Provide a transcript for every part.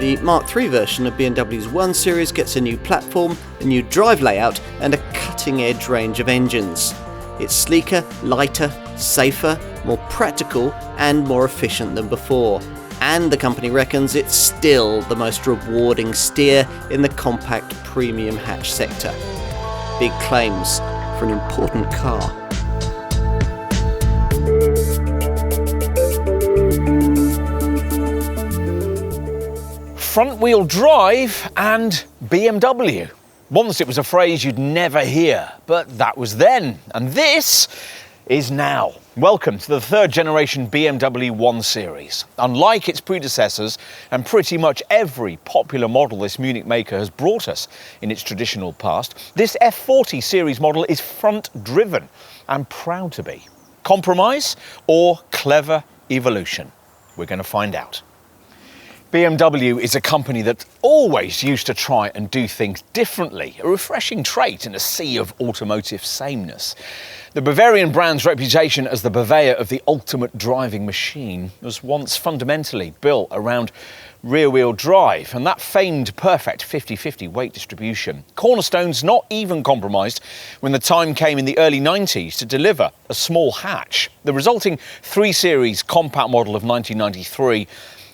The Mark III version of BMW's 1 Series gets a new platform, a new drive layout and a cutting-edge range of engines. It's sleeker, lighter, safer, more practical and more efficient than before. And the company reckons it's still the most rewarding steer in the compact premium hatch sector. Big claims for an important car. Front-wheel drive and BMW. Once it was a phrase you'd never hear, but that was then, and this is now. Welcome to the third generation BMW 1 Series. Unlike its predecessors and pretty much every popular model this Munich maker has brought us in its traditional past, this F40 series model is front-driven and proud to be. Compromise or clever evolution? We're going to find out. BMW is a company that always used to try and do things differently, a refreshing trait in a sea of automotive sameness. The Bavarian brand's reputation as the purveyor of the ultimate driving machine was once fundamentally built around rear-wheel drive, and that famed perfect 50-50 weight distribution. Cornerstones not even compromised when the time came in the early 90s to deliver a small hatch. The resulting 3 Series compact model of 1993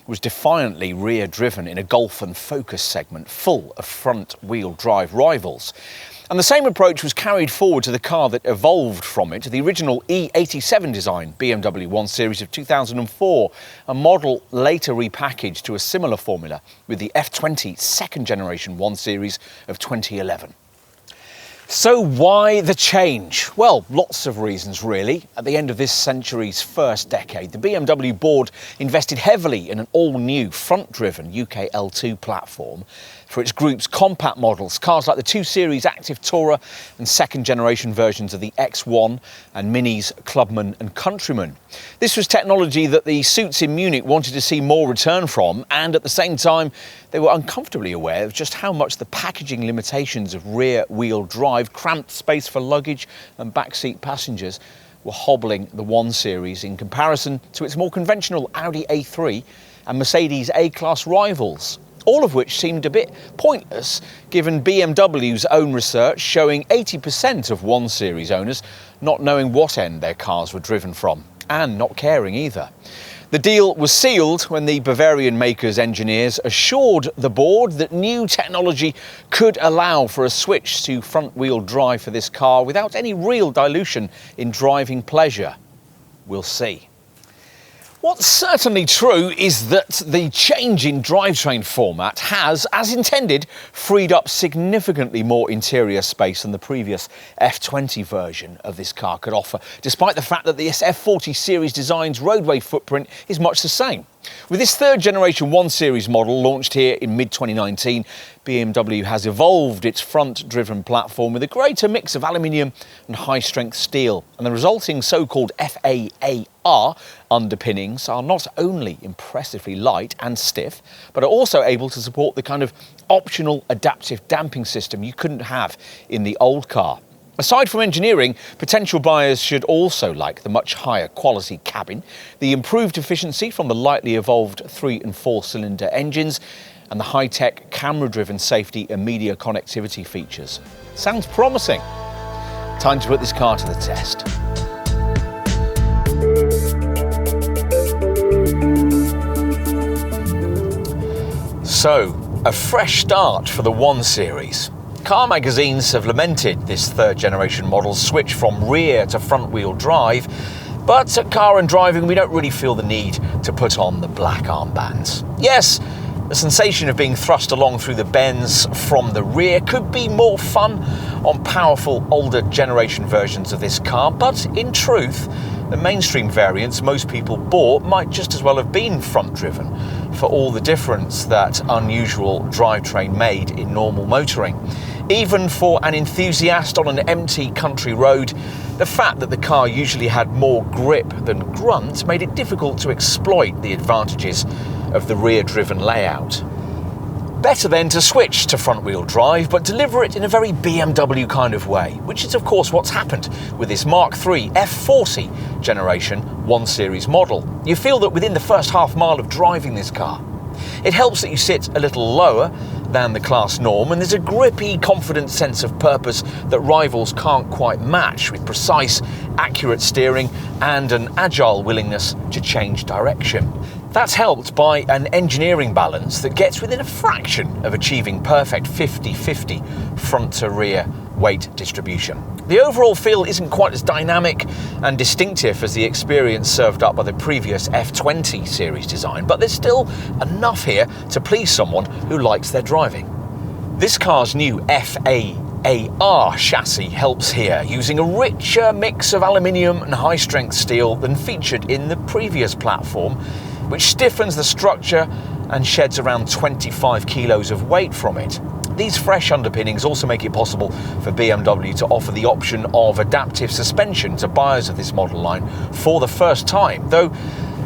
was defiantly rear-driven in a Golf and Focus segment full of front-wheel drive rivals. And the same approach was carried forward to the car that evolved from it, the original E87 design BMW 1 Series of 2004, a model later repackaged to a similar formula with the F20 second generation 1 Series of 2011. So why the change? Well, lots of reasons really. At the end of this century's first decade, the BMW board invested heavily in an all-new front-driven UK L2 platform for its group's compact models, cars like the 2 Series Active Tourer and second-generation versions of the X1 and Minis Clubman and Countryman. This was technology that the suits in Munich wanted to see more return from, and at the same time, they were uncomfortably aware of just how much the packaging limitations of rear-wheel drive, cramped space for luggage and backseat passengers were hobbling the 1 Series in comparison to its more conventional Audi A3 and Mercedes A-Class rivals. All of which seemed a bit pointless given BMW's own research showing 80% of 1 Series owners not knowing what end their cars were driven from, and not caring either. The deal was sealed when the Bavarian maker's engineers assured the board that new technology could allow for a switch to front-wheel drive for this car without any real dilution in driving pleasure. We'll see. What's certainly true is that the change in drivetrain format has, as intended, freed up significantly more interior space than the previous F20 version of this car could offer, despite the fact that the F40 series design's roadway footprint is much the same. With this third generation 1 Series model launched here in mid-2019, BMW has evolved its front-driven platform with a greater mix of aluminium and high-strength steel, and the resulting so-called FAAR underpinnings are not only impressively light and stiff, but are also able to support the kind of optional adaptive damping system you couldn't have in the old car. Aside from engineering, potential buyers should also like the much higher quality cabin, the improved efficiency from the lightly evolved 3 and 4 cylinder engines, and the high-tech camera-driven safety and media connectivity features. Sounds promising. Time to put this car to the test. So, a fresh start for the 1 Series. Car magazines have lamented this third generation model's switch from rear to front wheel drive, but at Car and Driving we don't really feel the need to put on the black armbands. Yes, the sensation of being thrust along through the bends from the rear could be more fun on powerful older generation versions of this car, but in truth, the mainstream variants most people bought might just as well have been front-driven, for all the difference that unusual drivetrain made in normal motoring. Even for an enthusiast on an empty country road, the fact that the car usually had more grip than grunt made it difficult to exploit the advantages of the rear-driven layout. Better then to switch to front-wheel drive, but deliver it in a very BMW kind of way, which is of course what's happened with this Mark III F40 generation 1 Series model. You feel that within the first half mile of driving this car. It helps that you sit a little lower than the class norm, and there's a grippy, confident sense of purpose that rivals can't quite match, with precise, accurate steering and an agile willingness to change direction. That's helped by an engineering balance that gets within a fraction of achieving perfect 50-50 front to rear weight distribution. The overall feel isn't quite as dynamic and distinctive as the experience served up by the previous F40 series design, but there's still enough here to please someone who likes their driving. This car's new FAAR chassis helps here, using a richer mix of aluminium and high-strength steel than featured in the previous platform, which stiffens the structure and sheds around 25 kilos of weight from it. These fresh underpinnings also make it possible for BMW to offer the option of adaptive suspension to buyers of this model line for the first time, though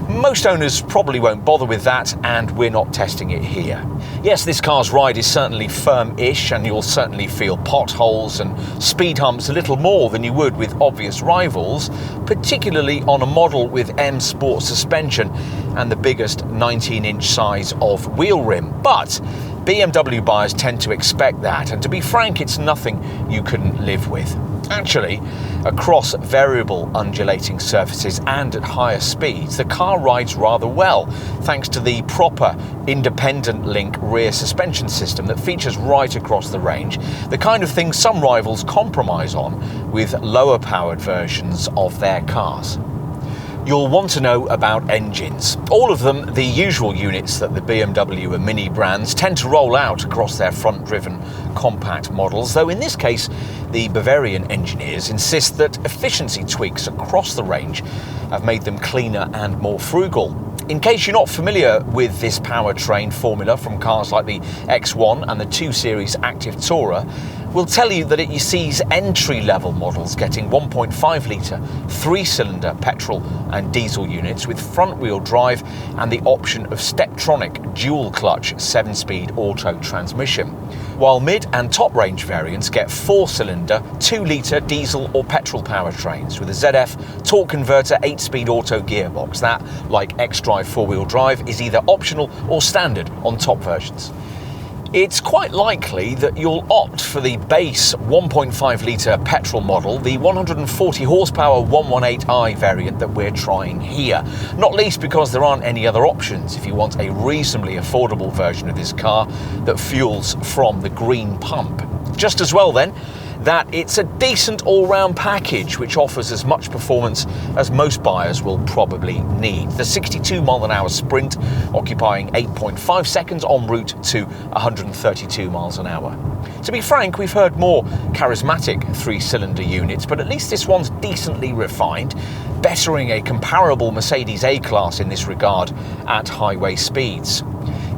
most owners probably won't bother with that, and we're not testing it here. Yes, this car's ride is certainly firm-ish, and you'll certainly feel potholes and speed humps a little more than you would with obvious rivals, particularly on a model with M Sport suspension and the biggest 19-inch size of wheel rim. But BMW buyers tend to expect that, and to be frank, it's nothing you couldn't live with. Actually, across variable undulating surfaces and at higher speeds, the car rides rather well, thanks to the proper independent link rear suspension system that features right across the range, the kind of thing some rivals compromise on with lower powered versions of their cars. You'll want to know about engines. All of them the usual units that the BMW and Mini brands tend to roll out across their front-driven compact models, though in this case the Bavarian engineers insist that efficiency tweaks across the range have made them cleaner and more frugal. In case you're not familiar with this powertrain formula from cars like the X1 and the 2 Series Active Tourer, we'll tell you that it sees entry-level models getting 1.5-litre 3-cylinder petrol and diesel units with front-wheel drive and the option of Steptronic dual-clutch 7-speed auto transmission, while mid- and top-range variants get 4-cylinder 2-litre diesel or petrol powertrains with a ZF torque converter 8-speed auto gearbox that, like xDrive 4-wheel drive, is either optional or standard on top versions. It's quite likely that you'll opt for the base 1.5-litre petrol model, the 140 horsepower 118i variant that we're trying here, not least because there aren't any other options if you want a reasonably affordable version of this car that fuels from the green pump. Just as well then, that it's a decent all-round package which offers as much performance as most buyers will probably need. The 62-mile-an-hour Sprint occupying 8.5 seconds en route to 132 miles an hour. To be frank, we've heard more charismatic 3-cylinder units, but at least this one's decently refined, bettering a comparable Mercedes A-Class in this regard at highway speeds.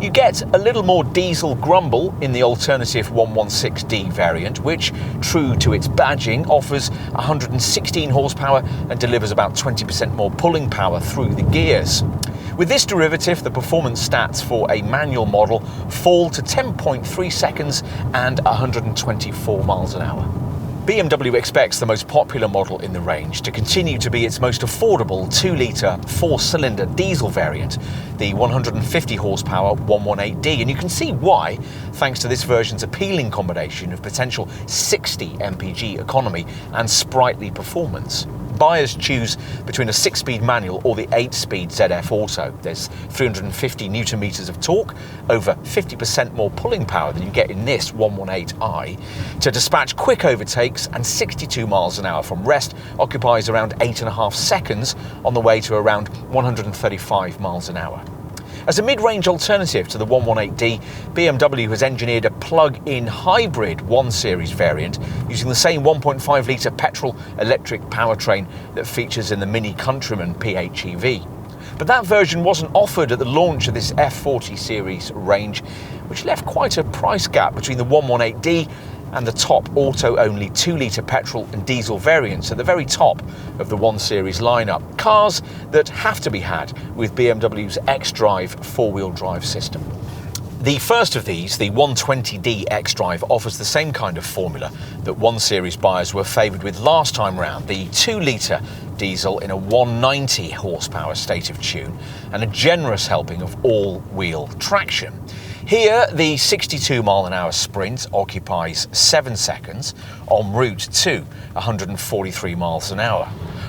You get a little more diesel grumble in the alternative 116D variant, which, true to its badging, offers 116 horsepower and delivers about 20% more pulling power through the gears. With this derivative, the performance stats for a manual model fall to 10.3 seconds and 124 miles an hour. BMW expects the most popular model in the range to continue to be its most affordable 2-litre 4-cylinder diesel variant, the 150 horsepower 118D, and you can see why, thanks to this version's appealing combination of potential 60 mpg economy and sprightly performance. Buyers choose between a 6-speed manual or the 8-speed ZF Auto. There's 350 newton meters of torque, over 50% more pulling power than you get in this 118i. To dispatch quick overtakes, and 62 miles an hour from rest occupies around 8.5 seconds on the way to around 135 miles an hour. As a mid-range alternative to the 118D, BMW has engineered a plug-in hybrid 1 Series variant using the same 1.5-litre petrol-electric powertrain that features in the Mini Countryman PHEV. But that version wasn't offered at the launch of this F40 series range, which left quite a price gap between the 118D and the top auto-only 2-litre petrol and diesel variants at the very top of the 1 Series lineup. Cars that have to be had with BMW's xDrive 4-wheel drive system. The first of these, the 120D xDrive, offers the same kind of formula that 1 Series buyers were favoured with last time round, the 2-litre diesel in a 190 horsepower state of tune and a generous helping of all-wheel traction. Here, the 62 mph sprint occupies 7 seconds en route to 143 miles an hour.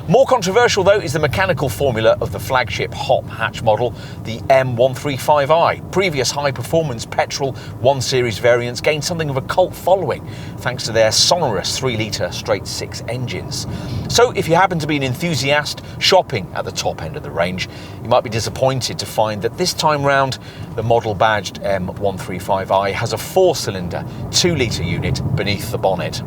More controversial, though, is the mechanical formula of the flagship hop hatch model, the M135i. Previous high-performance petrol 1 Series variants gained something of a cult following, thanks to their sonorous 3-litre straight-six engines. So if you happen to be an enthusiast shopping at the top end of the range, you might be disappointed to find that this time round, the model-badged M135i has a 4-cylinder, 2-litre unit beneath the bonnet.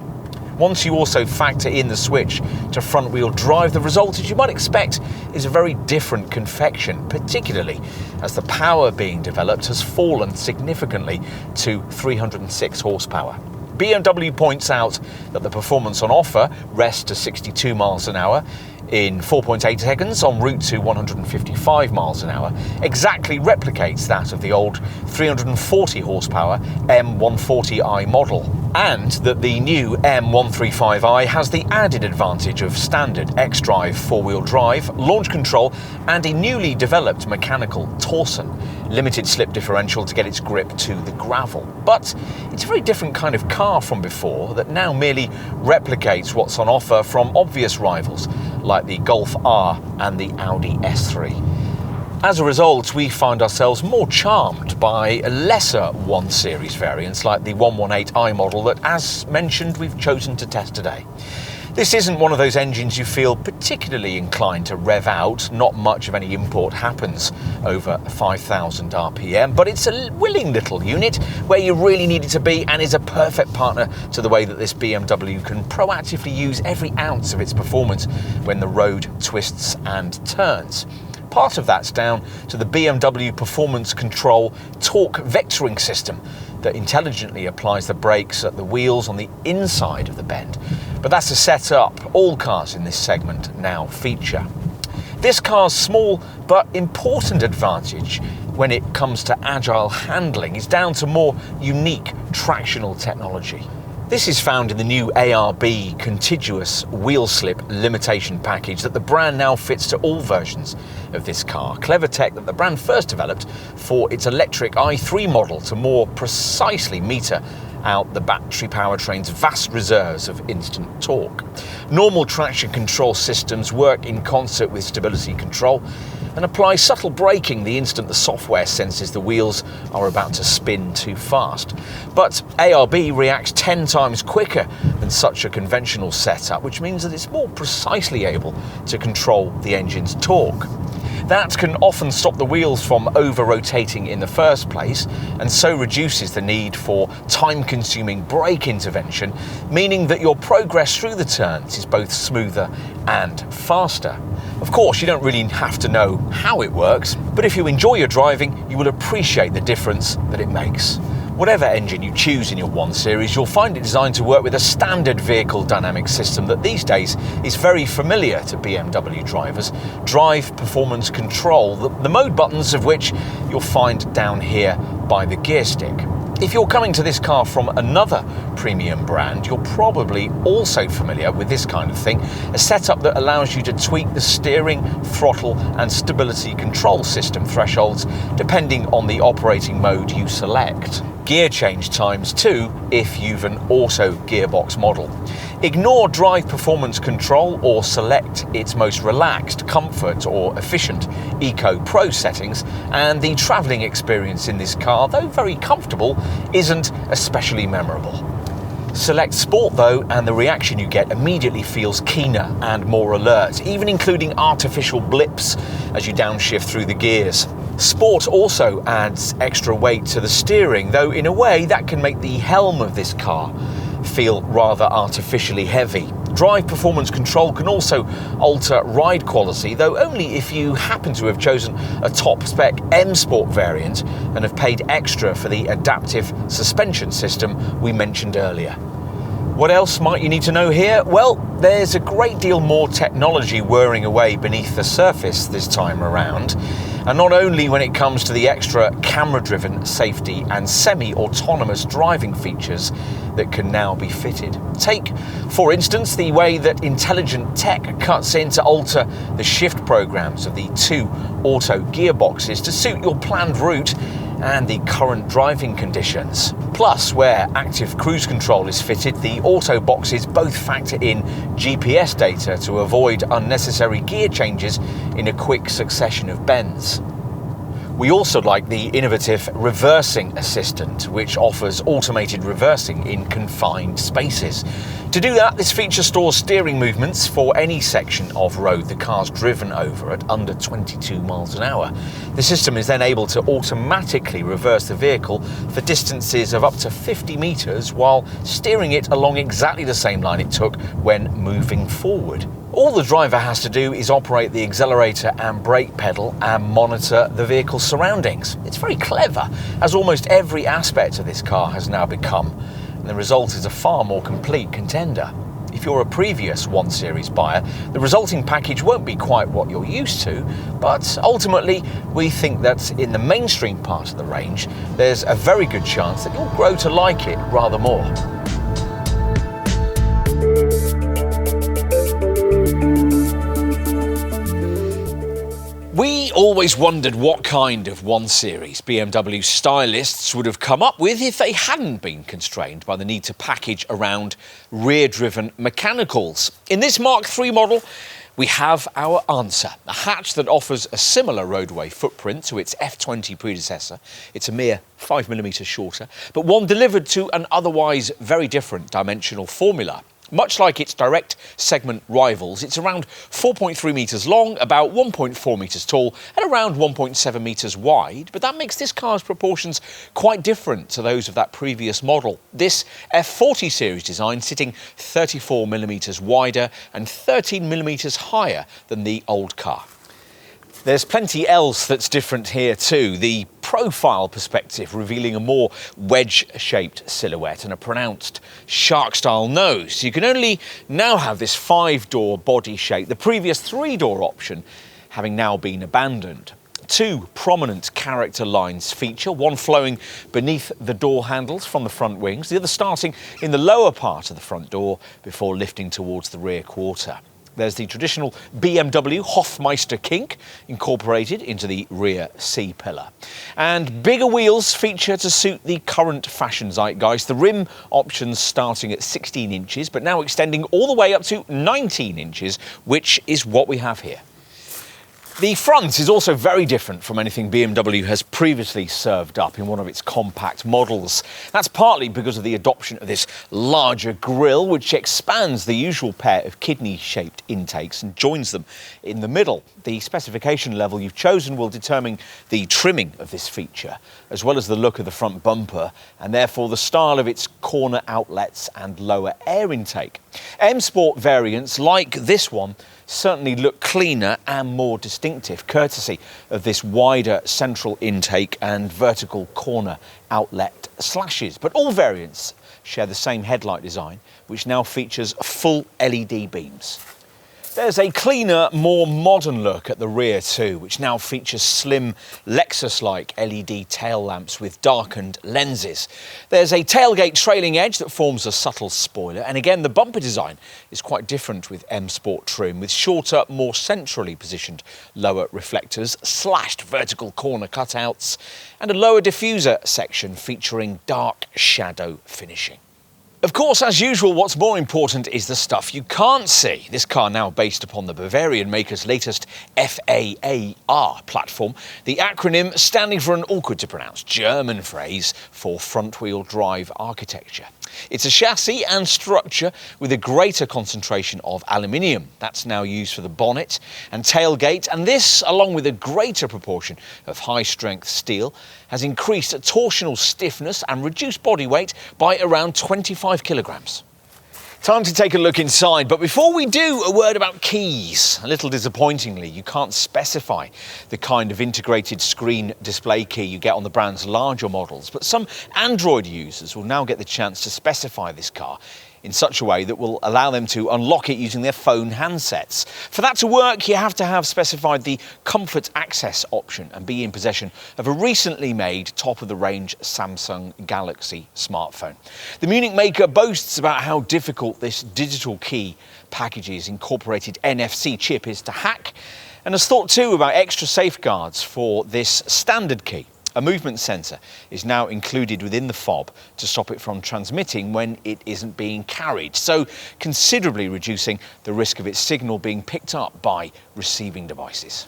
Once you also factor in the switch to front-wheel drive, the result, as you might expect, is a very different confection, particularly as the power being developed has fallen significantly to 306 horsepower. BMW points out that the performance on offer rests to 62 miles an hour in 4.8 seconds en route to 155 miles an hour, exactly replicates that of the old 340 horsepower M140i model, and that the new M135i has the added advantage of standard xDrive 4-wheel drive, launch control and a newly developed mechanical torsion, limited slip differential to get its grip to the gravel. But it's a very different kind of car from before that now merely replicates what's on offer from obvious rivals like the Golf R and the Audi S3. As a result, we find ourselves more charmed by lesser 1 Series variants like the 118i model that, as mentioned, we've chosen to test today. This isn't one of those engines you feel particularly inclined to rev out. Not much of any import happens over 5,000 RPM, but it's a willing little unit where you really need it to be and is a perfect partner to the way that this BMW can proactively use every ounce of its performance when the road twists and turns. Part of that's down to the BMW Performance Control torque vectoring system that intelligently applies the brakes at the wheels on the inside of the bend. But that's a setup all cars in this segment now feature. This car's small but important advantage when it comes to agile handling is down to more unique tractional technology. This is found in the new ARB contiguous wheel slip limitation package that the brand now fits to all versions of this car. Clever tech that the brand first developed for its electric i3 model to more precisely meter out the battery powertrain's vast reserves of instant torque. Normal traction control systems work in concert with stability control and apply subtle braking the instant the software senses the wheels are about to spin too fast. But ARB reacts 10 times quicker than such a conventional setup, which means that it's more precisely able to control the engine's torque. That can often stop the wheels from over-rotating in the first place, and so reduces the need for time-consuming brake intervention, meaning that your progress through the turns is both smoother and faster. Of course, you don't really have to know how it works, but if you enjoy your driving, you will appreciate the difference that it makes. Whatever engine you choose in your 1 Series, you'll find it designed to work with a standard vehicle dynamic system that these days is very familiar to BMW drivers. Drive, performance, control, the mode buttons of which you'll find down here by the gear stick. If you're coming to this car from another premium brand, you're probably also familiar with this kind of thing, a setup that allows you to tweak the steering, throttle and stability control system thresholds depending on the operating mode you select. Gear change times too if you've an auto gearbox model. Ignore drive performance control or select its most relaxed, comfort or efficient Eco Pro settings, and the travelling experience in this car, though very comfortable, isn't especially memorable. Select Sport though, and the reaction you get immediately feels keener and more alert, even including artificial blips as you downshift through the gears. Sport also adds extra weight to the steering, though in a way that can make the helm of this car feel rather artificially heavy. Drive performance control can also alter ride quality, though only if you happen to have chosen a top-spec M Sport variant and have paid extra for the adaptive suspension system we mentioned earlier. What else might you need to know here? Well, there's a great deal more technology whirring away beneath the surface this time around, And not only when it comes to the extra camera-driven safety and semi-autonomous driving features that can now be fitted. Take, for instance, the way that intelligent tech cuts in to alter the shift programs of the two auto gearboxes to suit your planned route and the current driving conditions. Plus, where active cruise control is fitted, the auto boxes both factor in GPS data to avoid unnecessary gear changes in a quick succession of bends. We also like the innovative reversing assistant, which offers automated reversing in confined spaces. To do that, this feature stores steering movements for any section of road the car's driven over at under 22 miles an hour. The system is then able to automatically reverse the vehicle for distances of up to 50 metres while steering it along exactly the same line it took when moving forward. All the driver has to do is operate the accelerator and brake pedal and monitor the vehicle's surroundings. It's very clever, as almost every aspect of this car has now become, and the result is a far more complete contender. If you're a previous 1 Series buyer, the resulting package won't be quite what you're used to, but ultimately we think that in the mainstream part of the range, there's a very good chance that you'll grow to like it rather more. We always wondered what kind of 1 Series BMW stylists would have come up with if they hadn't been constrained by the need to package around rear-driven mechanicals. In this Mark III model, we have our answer. A hatch that offers a similar roadway footprint to its F40 predecessor. It's a mere 5mm shorter, but one delivered to an otherwise very different dimensional formula. Much like its direct segment rivals, it's around 4.3 metres long, about 1.4 metres tall and around 1.7 metres wide, but that makes this car's proportions quite different to those of that previous model. This F40 series design sitting 34mm wider and 13mm higher than the old car. There's plenty else that's different here too. The profile perspective revealing a more wedge-shaped silhouette and a pronounced shark-style nose. You can only now have this 5-door body shape, the previous 3-door option having now been abandoned. Two prominent character lines feature, one flowing beneath the door handles from the front wings, the other starting in the lower part of the front door before lifting towards the rear quarter. There's the traditional BMW Hofmeister kink incorporated into the rear C-pillar. And bigger wheels feature to suit the current fashion zeitgeist. The rim options starting at 16 inches, but now extending all the way up to 19 inches, which is what we have here. The front is also very different from anything BMW has previously served up in one of its compact models. That's partly because of the adoption of this larger grille, which expands the usual pair of kidney-shaped intakes and joins them in the middle. The specification level you've chosen will determine the trimming of this feature, as well as the look of the front bumper, and therefore the style of its corner outlets and lower air intake. M Sport variants like this one certainly look cleaner and more distinctive, courtesy of this wider central intake and vertical corner outlet slashes. But all variants share the same headlight design, which now features full LED beams. There's a cleaner, more modern look at the rear too, which now features slim Lexus-like LED tail lamps with darkened lenses. There's a tailgate trailing edge that forms a subtle spoiler, and again the bumper design is quite different with M Sport trim, with shorter, more centrally positioned lower reflectors, slashed vertical corner cutouts, and a lower diffuser section featuring dark shadow finishing. Of course, as usual, what's more important is the stuff you can't see. This car now based upon the Bavarian maker's latest FAAR platform, the acronym standing for an awkward-to-pronounce German phrase for front-wheel drive architecture. It's a chassis and structure with a greater concentration of aluminium. That's now used for the bonnet and tailgate, and this, along with a greater proportion of high-strength steel, has increased torsional stiffness and reduced body weight by around 25 kilograms. Time to take a look inside, but before we do, a word about keys. A little disappointingly, you can't specify the kind of integrated screen display key you get on the brand's larger models, but some Android users will now get the chance to specify this car in such a way that will allow them to unlock it using their phone handsets. For that to work, you have to have specified the comfort access option and be in possession of a recently made top-of-the-range Samsung Galaxy smartphone. The Munich maker boasts about how difficult this digital key package's incorporated NFC chip is to hack, and has thought too about extra safeguards for this standard key. A movement sensor is now included within the fob to stop it from transmitting when it isn't being carried, so considerably reducing the risk of its signal being picked up by receiving devices.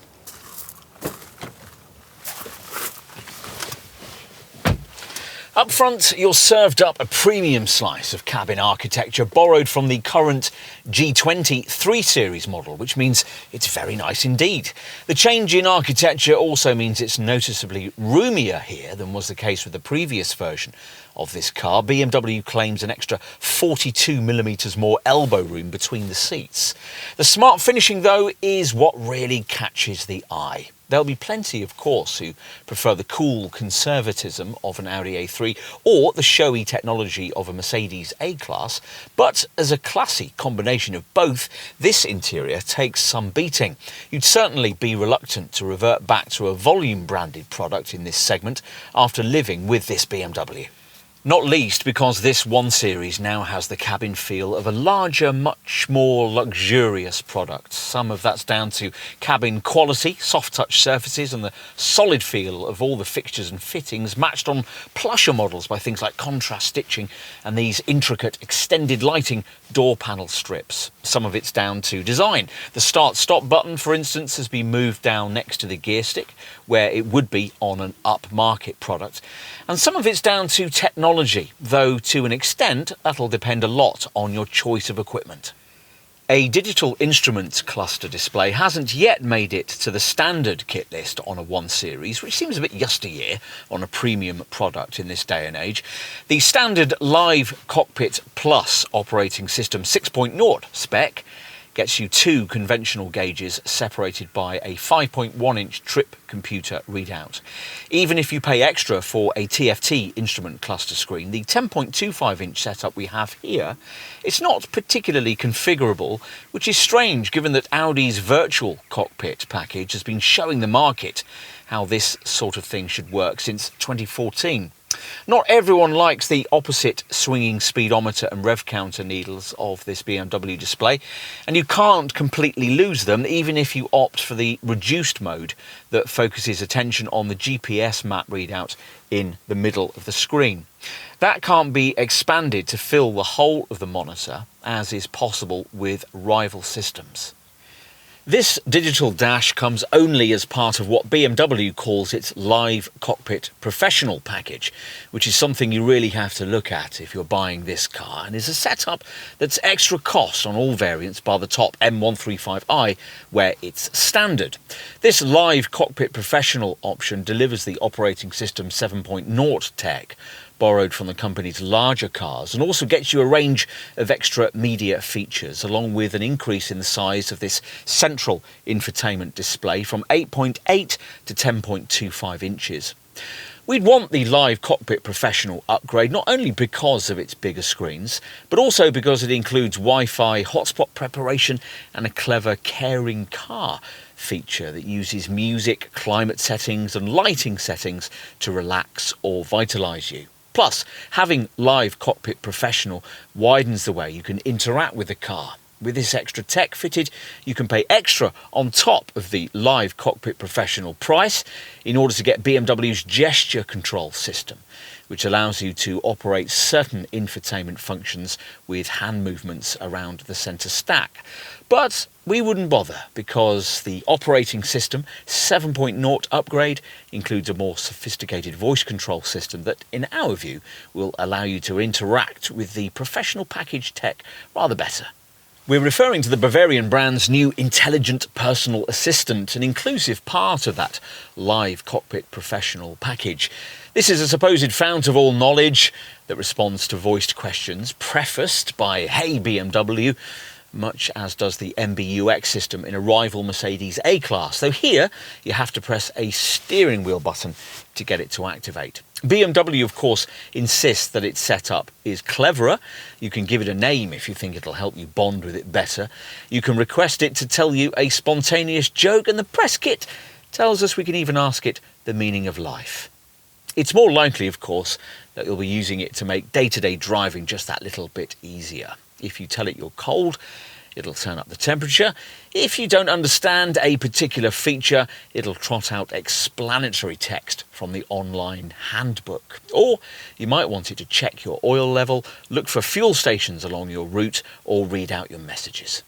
Up front, you're served up a premium slice of cabin architecture borrowed from the current G20 3 Series model, which means it's very nice indeed. The change in architecture also means it's noticeably roomier here than was the case with the previous version of this car. BMW claims an extra 42mm more elbow room between the seats. The smart finishing, though, is what really catches the eye. There'll be plenty, of course, who prefer the cool conservatism of an Audi A3 or the showy technology of a Mercedes A-Class, but as a classy combination of both, this interior takes some beating. You'd certainly be reluctant to revert back to a volume-branded product in this segment after living with this BMW. Not least because this 1 Series now has the cabin feel of a larger, much more luxurious product. Some of that's down to cabin quality, soft touch surfaces and the solid feel of all the fixtures and fittings, matched on plusher models by things like contrast stitching and these intricate extended lighting door panel strips. Some of it's down to design. The start-stop button, for instance, has been moved down next to the gear stick, where it would be on an upmarket product. And some of it's down to technology, though to an extent that'll depend a lot on your choice of equipment. A digital instrument cluster display hasn't yet made it to the standard kit list on a 1 Series, which seems a bit yesteryear on a premium product in this day and age. The standard Live Cockpit Plus operating system 6.0 spec gets you 2 conventional gauges separated by a 5.1-inch trip computer readout. Even if you pay extra for a TFT instrument cluster screen, the 10.25-inch setup we have here, it's not particularly configurable, which is strange given that Audi's virtual cockpit package has been showing the market how this sort of thing should work since 2014. Not everyone likes the opposite swinging speedometer and rev counter needles of this BMW display, and you can't completely lose them even if you opt for the reduced mode that focuses attention on the GPS map readout in the middle of the screen. That can't be expanded to fill the whole of the monitor, as is possible with rival systems. This digital dash comes only as part of what BMW calls its Live Cockpit Professional package, which is something you really have to look at if you're buying this car, and is a setup that's extra cost on all variants bar the top M135i, where it's standard. This Live Cockpit Professional option delivers the operating system 7.0 tech, borrowed from the company's larger cars, and also gets you a range of extra media features, along with an increase in the size of this central infotainment display from 8.8 to 10.25 inches. We'd want the Live Cockpit Professional upgrade not only because of its bigger screens, but also because it includes Wi-Fi hotspot preparation and a clever caring car feature that uses music, climate settings and lighting settings to relax or vitalise you. Plus, having Live Cockpit Professional widens the way you can interact with the car. With this extra tech fitted, you can pay extra on top of the Live Cockpit Professional price in order to get BMW's gesture control system, which allows you to operate certain infotainment functions with hand movements around the centre stack. But we wouldn't bother because the operating system 7.0 upgrade includes a more sophisticated voice control system that, in our view, will allow you to interact with the professional package tech rather better. We're referring to the Bavarian brand's new intelligent personal assistant, an inclusive part of that Live Cockpit Professional package. This is a supposed fount of all knowledge that responds to voiced questions, prefaced by "Hey BMW," much as does the MBUX system in a rival Mercedes A-Class, though here you have to press a steering wheel button to get it to activate. BMW, of course, insists that its setup is cleverer. You can give it a name if you think it'll help you bond with it better. You can request it to tell you a spontaneous joke, and the press kit tells us we can even ask it the meaning of life. It's more likely, of course, that you'll be using it to make day-to-day driving just that little bit easier. If you tell it you're cold, it'll turn up the temperature. If you don't understand a particular feature, it'll trot out explanatory text from the online handbook. Or you might want it to check your oil level, look for fuel stations along your route, or read out your messages.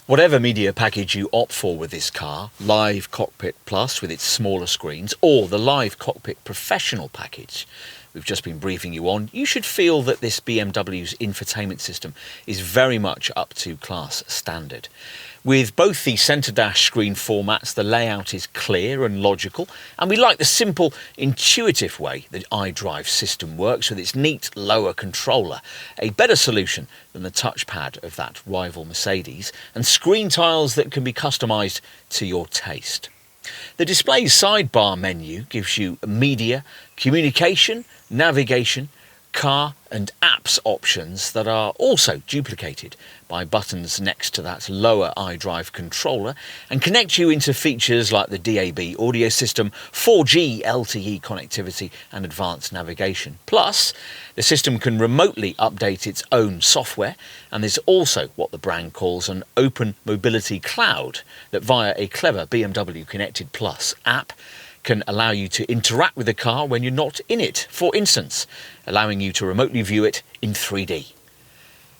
Whatever media package you opt for with this car, Live Cockpit Plus with its smaller screens, or the Live Cockpit Professional package we've just been briefing you on, you should feel that this BMW's infotainment system is very much up to class standard. With both the centre dash screen formats, the layout is clear and logical, and we like the simple, intuitive way the iDrive system works with its neat lower controller, a better solution than the touchpad of that rival Mercedes, and screen tiles that can be customised to your taste. The display sidebar menu gives you media, communication, navigation, car and apps options that are also duplicated by buttons next to that lower iDrive controller and connect you into features like the DAB audio system, 4G LTE connectivity and advanced navigation. Plus, the system can remotely update its own software, and there's also what the brand calls an open mobility cloud that via a clever BMW Connected Plus app can allow you to interact with the car when you're not in it, for instance, allowing you to remotely view it in 3D.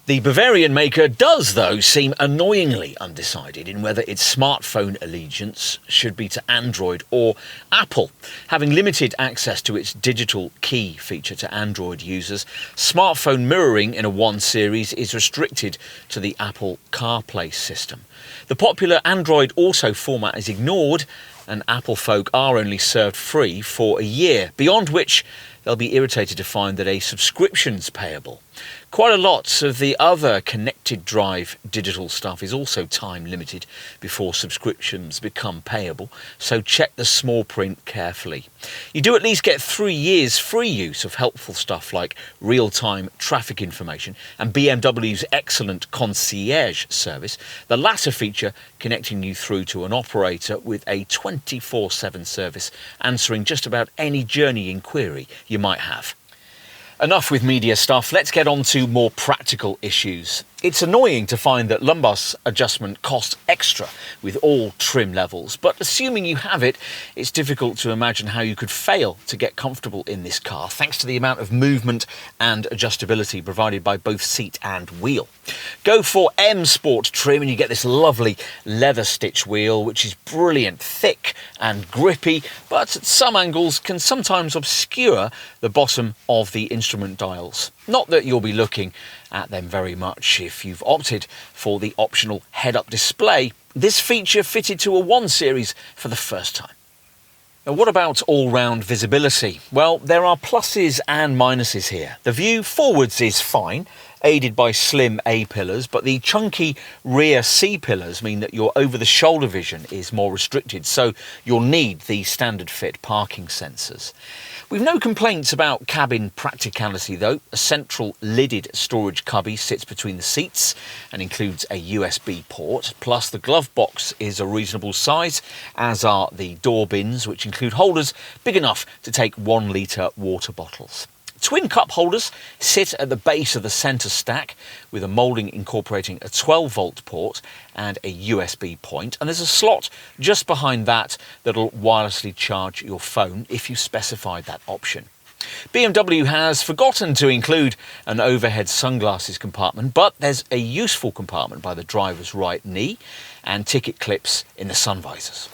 The Bavarian maker does, though, seem annoyingly undecided in whether its smartphone allegiance should be to Android or Apple. Having limited access to its digital key feature to Android users, smartphone mirroring in a 1 Series is restricted to the Apple CarPlay system. The popular Android Auto format is ignored, and Apple folk are only served free for a year, beyond which they'll be irritated to find that a subscription's payable. Quite a lot of the other connected drive digital stuff is also time limited before subscriptions become payable, so check the small print carefully. You do at least get 3 years free use of helpful stuff like real-time traffic information and BMW's excellent concierge service, the latter feature connecting you through to an operator with a 24/7 service answering just about any journey inquiry you might have. Enough with media stuff, let's get on to more practical issues. It's annoying to find that lumbar adjustment costs extra with all trim levels, but assuming you have it, it's difficult to imagine how you could fail to get comfortable in this car, thanks to the amount of movement and adjustability provided by both seat and wheel. Go for M Sport trim and you get this lovely leather stitch wheel, which is brilliant, thick and grippy, but at some angles can sometimes obscure the bottom of the instrument dials. Not that you'll be looking at them very much if you've opted for the optional head-up display. This feature fitted to a 1 Series for the first time. Now, what about all-round visibility? Well, there are pluses and minuses here. The view forwards is fine, aided by slim A-pillars, but the chunky rear C-pillars mean that your over-the-shoulder vision is more restricted, so you'll need the standard-fit parking sensors. We've no complaints about cabin practicality though. A central lidded storage cubby sits between the seats and includes a USB port, plus the glove box is a reasonable size, as are the door bins, which include holders big enough to take 1 litre water bottles. Twin cup holders sit at the base of the centre stack with a moulding incorporating a 12-volt port and a USB point, and there's a slot just behind that that'll wirelessly charge your phone if you specified that option. BMW has forgotten to include an overhead sunglasses compartment, but there's a useful compartment by the driver's right knee and ticket clips in the sun visors.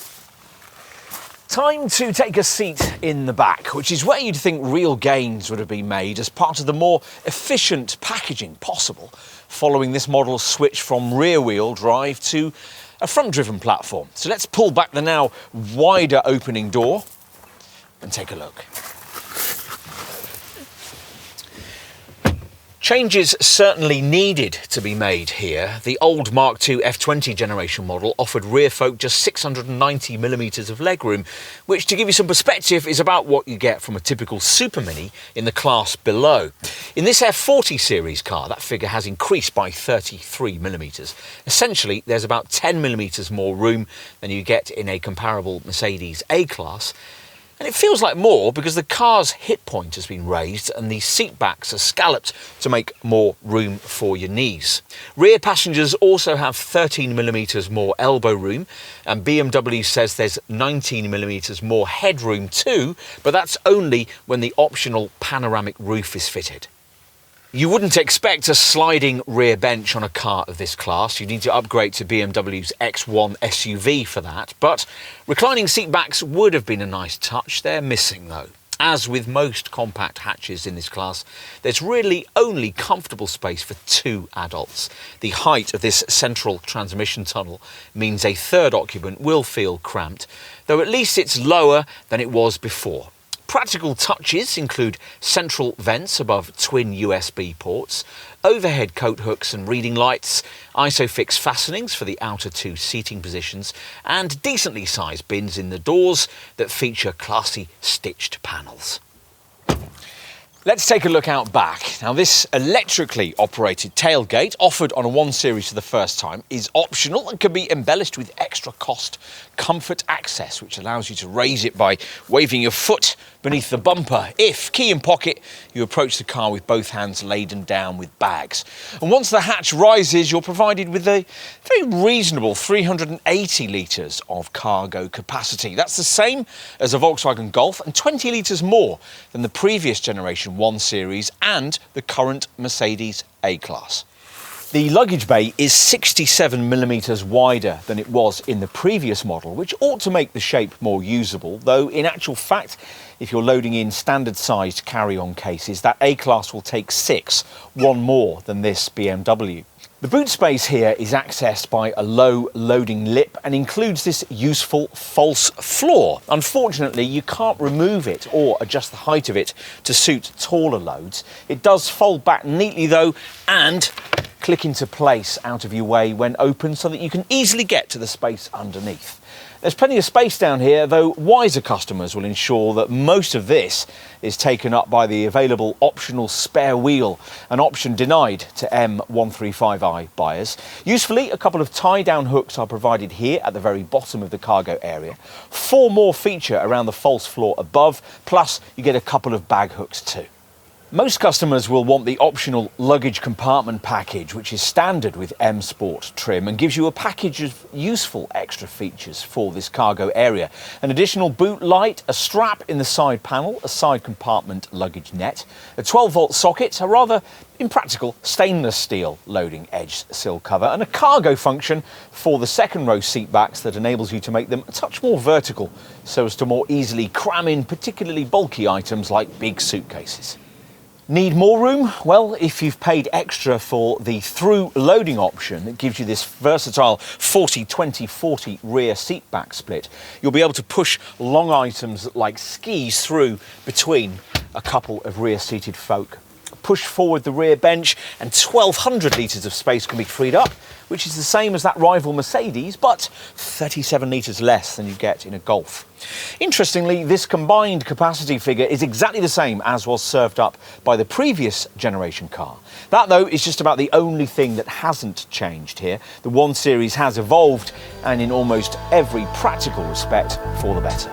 Time to take a seat in the back, which is where you'd think real gains would have been made as part of the more efficient packaging possible following this model's switch from rear-wheel drive to a front-driven platform. So let's pull back the now wider opening door and take a look. Changes certainly needed to be made here. The old Mark II F40 generation model offered rear folk just 690mm of legroom, which, to give you some perspective, is about what you get from a typical Super Mini in the class below. In this F40 series car, that figure has increased by 33mm. Essentially, there's about 10mm more room than you get in a comparable Mercedes A-Class. And it feels like more because the car's hip point has been raised and the seat backs are scalloped to make more room for your knees. Rear passengers also have 13mm more elbow room, and BMW says there's 19mm more headroom too, but that's only when the optional panoramic roof is fitted. You wouldn't expect a sliding rear bench on a car of this class. You need to upgrade to BMW's X1 SUV for that. But reclining seat backs would have been a nice touch. They're missing though. As with most compact hatches in this class, there's really only comfortable space for 2 adults. The height of this central transmission tunnel means a third occupant will feel cramped, though at least it's lower than it was before. Practical touches include central vents above twin USB ports, overhead coat hooks and reading lights, ISOFIX fastenings for the outer 2 seating positions, and decently sized bins in the doors that feature classy stitched panels. Let's take a look out back. Now, this electrically operated tailgate, offered on a 1 Series for the first time, is optional and can be embellished with extra cost comfort access, which allows you to raise it by waving your foot beneath the bumper if, key in pocket, you approach the car with both hands laden down with bags. And once the hatch rises, you're provided with a very reasonable 380 litres of cargo capacity. That's the same as a Volkswagen Golf and 20 litres more than the previous generation 1 Series and the current Mercedes A-Class. The luggage bay is 67mm wider than it was in the previous model, which ought to make the shape more usable, though in actual fact, if you're loading in standard-sized carry-on cases, that A-Class will take 6, one more than this BMW. The boot space here is accessed by a low loading lip and includes this useful false floor. Unfortunately, you can't remove it or adjust the height of it to suit taller loads. It does fold back neatly though and click into place out of your way when open so that you can easily get to the space underneath. There's plenty of space down here, though wiser customers will ensure that most of this is taken up by the available optional spare wheel, an option denied to M135i buyers. Usefully, a couple of tie-down hooks are provided here at the very bottom of the cargo area. 4 more feature around the false floor above, plus you get a couple of bag hooks too. Most customers will want the optional luggage compartment package, which is standard with M Sport trim and gives you a package of useful extra features for this cargo area. An additional boot light, a strap in the side panel, a side compartment luggage net, a 12-volt socket, a rather impractical stainless steel loading edge sill cover, and a cargo function for the second row seat backs that enables you to make them a touch more vertical so as to more easily cram in particularly bulky items like big suitcases. Need more room? Well, if you've paid extra for the through loading option that gives you this versatile 40-20-40 rear seat back split, you'll be able to push long items like skis through between a couple of rear seated folk. Push forward the rear bench and 1,200 litres of space can be freed up, which is the same as that rival Mercedes, but 37 litres less than you get in a Golf. Interestingly, this combined capacity figure is exactly the same as was served up by the previous generation car. That, though, is just about the only thing that hasn't changed here. The 1 Series has evolved, and in almost every practical respect, for the better.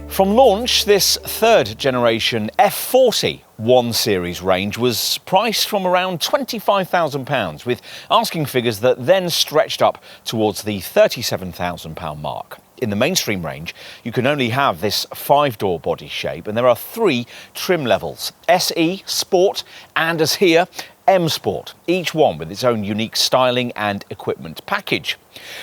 From launch, this third generation F40 1 Series range was priced from around £25,000, with asking figures that then stretched up towards the £37,000 mark. In the mainstream range, you can only have this 5-door body shape, and there are 3 trim levels: SE, Sport, and as here, M Sport, each one with its own unique styling and equipment package.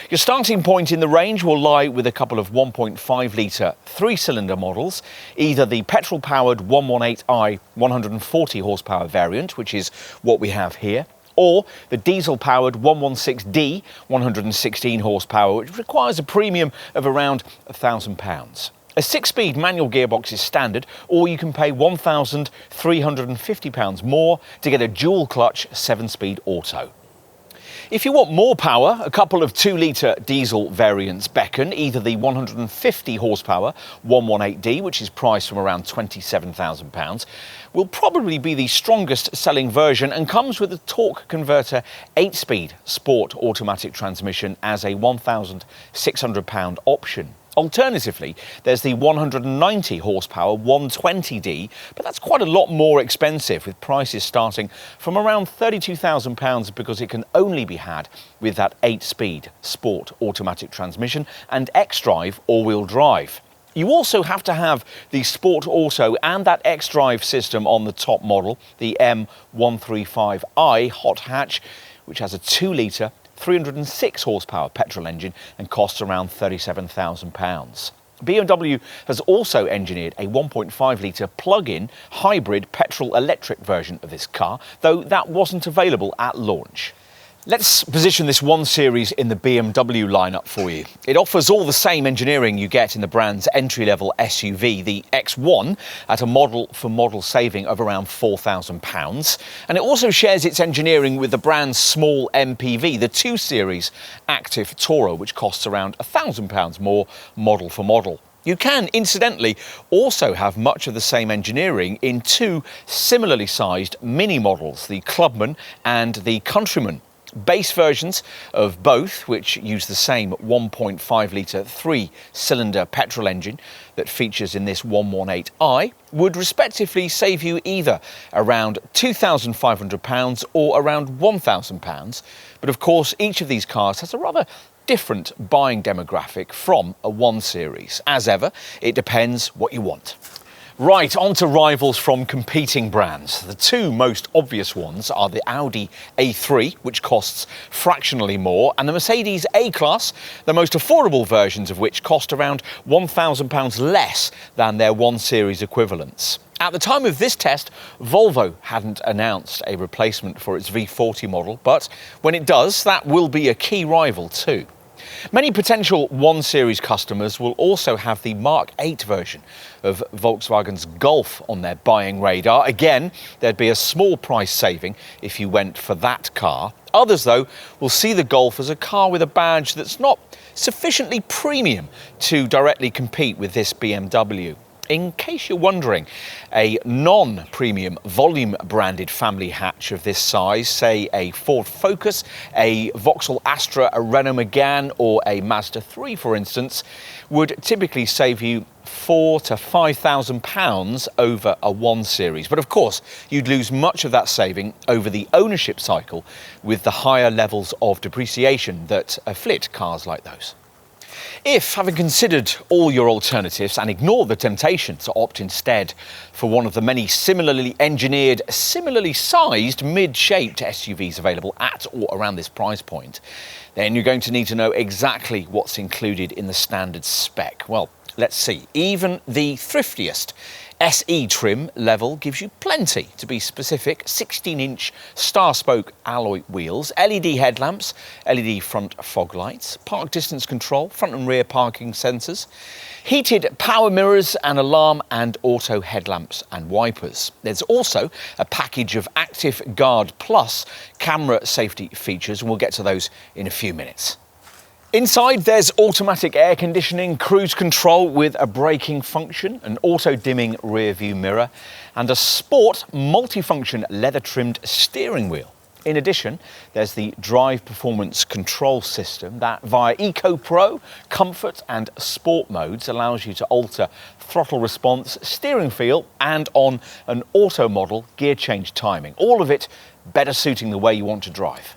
Your starting point in the range will lie with a couple of 1.5 litre 3-cylinder models, either the petrol-powered 118i 140 horsepower variant, which is what we have here, or the diesel-powered 116D, 116 horsepower, which requires a premium of around £1,000. A 6-speed manual gearbox is standard, or you can pay £1,350 more to get a dual-clutch 7-speed auto. If you want more power, a couple of 2-litre diesel variants beckon, either the 150 horsepower 118D, which is priced from around £27,000, will probably be the strongest selling version and comes with a torque converter 8-speed sport automatic transmission as a £1,600 option. Alternatively, there's the 190 horsepower 120D, but that's quite a lot more expensive, with prices starting from around £32,000 because it can only be had with that 8-speed sport automatic transmission and xDrive all-wheel drive. You also have to have the Sport Auto and that xDrive system on the top model, the M135i hot hatch, which has a 2-litre 306 horsepower petrol engine and costs around £37,000. BMW has also engineered a 1.5-litre plug-in hybrid petrol-electric version of this car, though that wasn't available at launch. Let's position this 1 Series in the BMW lineup for you. It offers all the same engineering you get in the brand's entry-level SUV, the X1, at a model-for-model saving of around £4,000. And it also shares its engineering with the brand's small MPV, the 2 Series Active Tourer, which costs around £1,000 more model for model. You can, incidentally, also have much of the same engineering in 2 similarly sized mini models, the Clubman and the Countryman. Base versions of both, which use the same 1.5-litre 3-cylinder petrol engine that features in this 118i, would respectively save you either around £2,500 or around £1,000. But of course, each of these cars has a rather different buying demographic from a 1 Series. As ever, it depends what you want. Right, on to rivals from competing brands. The 2 most obvious ones are the Audi A3, which costs fractionally more, and the Mercedes A-Class, the most affordable versions of which cost around £1,000 less than their 1 Series equivalents. At the time of this test, Volvo hadn't announced a replacement for its V40 model, but when it does, that will be a key rival too. Many potential 1 Series customers will also have the Mark 8 version of Volkswagen's Golf on their buying radar. Again, there'd be a small price saving if you went for that car. Others, though, will see the Golf as a car with a badge that's not sufficiently premium to directly compete with this BMW. In case you're wondering, a non-premium volume-branded family hatch of this size, say a Ford Focus, a Vauxhall Astra, a Renault Megane or a Mazda 3, for instance, would typically save you £4,000 to £5,000 over a 1 Series. But of course, you'd lose much of that saving over the ownership cycle with the higher levels of depreciation that afflict cars like those. If, having considered all your alternatives and ignored the temptation to opt instead for one of the many similarly engineered, similarly sized, mid-shaped SUVs available at or around this price point, then you're going to need to know exactly what's included in the standard spec. Well, let's see. Even the thriftiest SE trim level gives you plenty. To be specific, 16-inch star-spoke alloy wheels, LED headlamps, LED front fog lights, park distance control, front and rear parking sensors, heated power mirrors, and alarm and auto headlamps and wipers. There's also a package of Active Guard Plus camera safety features, and we'll get to those in a few minutes. Inside, there's automatic air conditioning, cruise control with a braking function, an auto-dimming rear-view mirror, and a sport multifunction leather-trimmed steering wheel. In addition, there's the drive performance control system that, via Eco Pro, Comfort and Sport modes, allows you to alter throttle response, steering feel, and on an auto model, gear change timing. All of it better suiting the way you want to drive.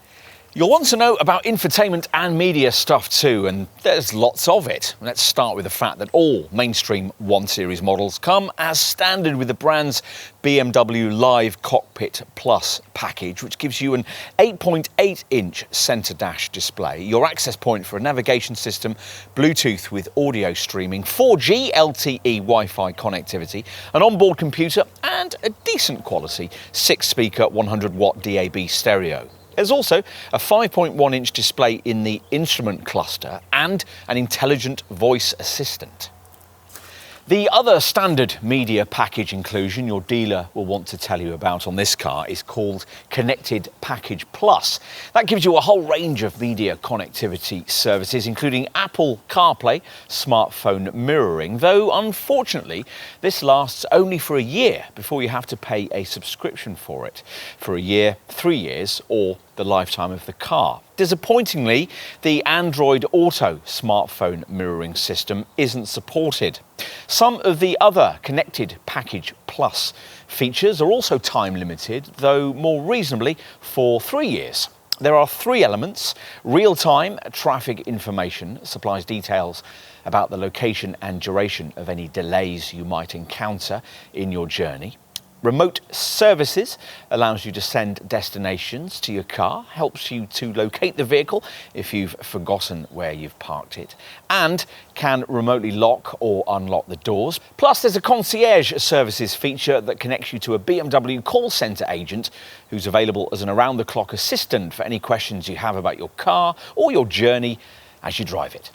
You'll want to know about infotainment and media stuff too, and there's lots of it. Let's start with the fact that all mainstream 1 Series models come as standard with the brand's BMW Live Cockpit Plus package, which gives you an 8.8-inch centre dash display, your access point for a navigation system, Bluetooth with audio streaming, 4G LTE Wi-Fi connectivity, an onboard computer, and a decent quality 6-speaker 100-watt DAB stereo. There's also a 5.1-inch display in the instrument cluster and an intelligent voice assistant. The other standard media package inclusion your dealer will want to tell you about on this car is called Connected Package Plus. That gives you a whole range of media connectivity services, including Apple CarPlay, smartphone mirroring, though unfortunately this lasts only for a year before you have to pay a subscription for it. For a year, 3 years, or the lifetime of the car. Disappointingly, the Android Auto smartphone mirroring system isn't supported. Some of the other Connected Package Plus features are also time limited, though more reasonably for 3 years. There are 3 elements: real-time traffic information supplies details about the location and duration of any delays you might encounter in your journey. Remote services allows you to send destinations to your car, helps you to locate the vehicle if you've forgotten where you've parked it, and can remotely lock or unlock the doors. Plus, there's a concierge services feature that connects you to a BMW call centre agent who's available as an around-the-clock assistant for any questions you have about your car or your journey as you drive it.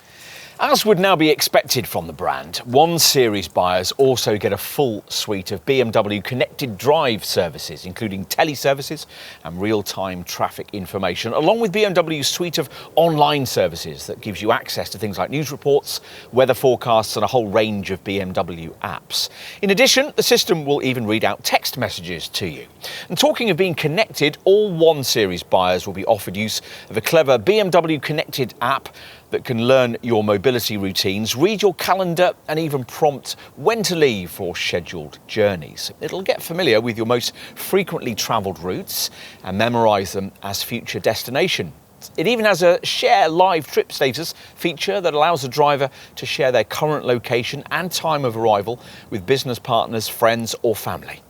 As would now be expected from the brand, 1Series buyers also get a full suite of BMW connected drive services, including teleservices and real-time traffic information, along with BMW's suite of online services that gives you access to things like news reports, weather forecasts, and a whole range of BMW apps. In addition, the system will even read out text messages to you. And talking of being connected, all 1Series buyers will be offered use of a clever BMW connected app that can learn your mobility routines, read your calendar, and even prompt when to leave for scheduled journeys. It'll get familiar with your most frequently travelled routes and memorise them as future destinations. It even has a share live trip status feature that allows the driver to share their current location and time of arrival with business partners, friends, or family.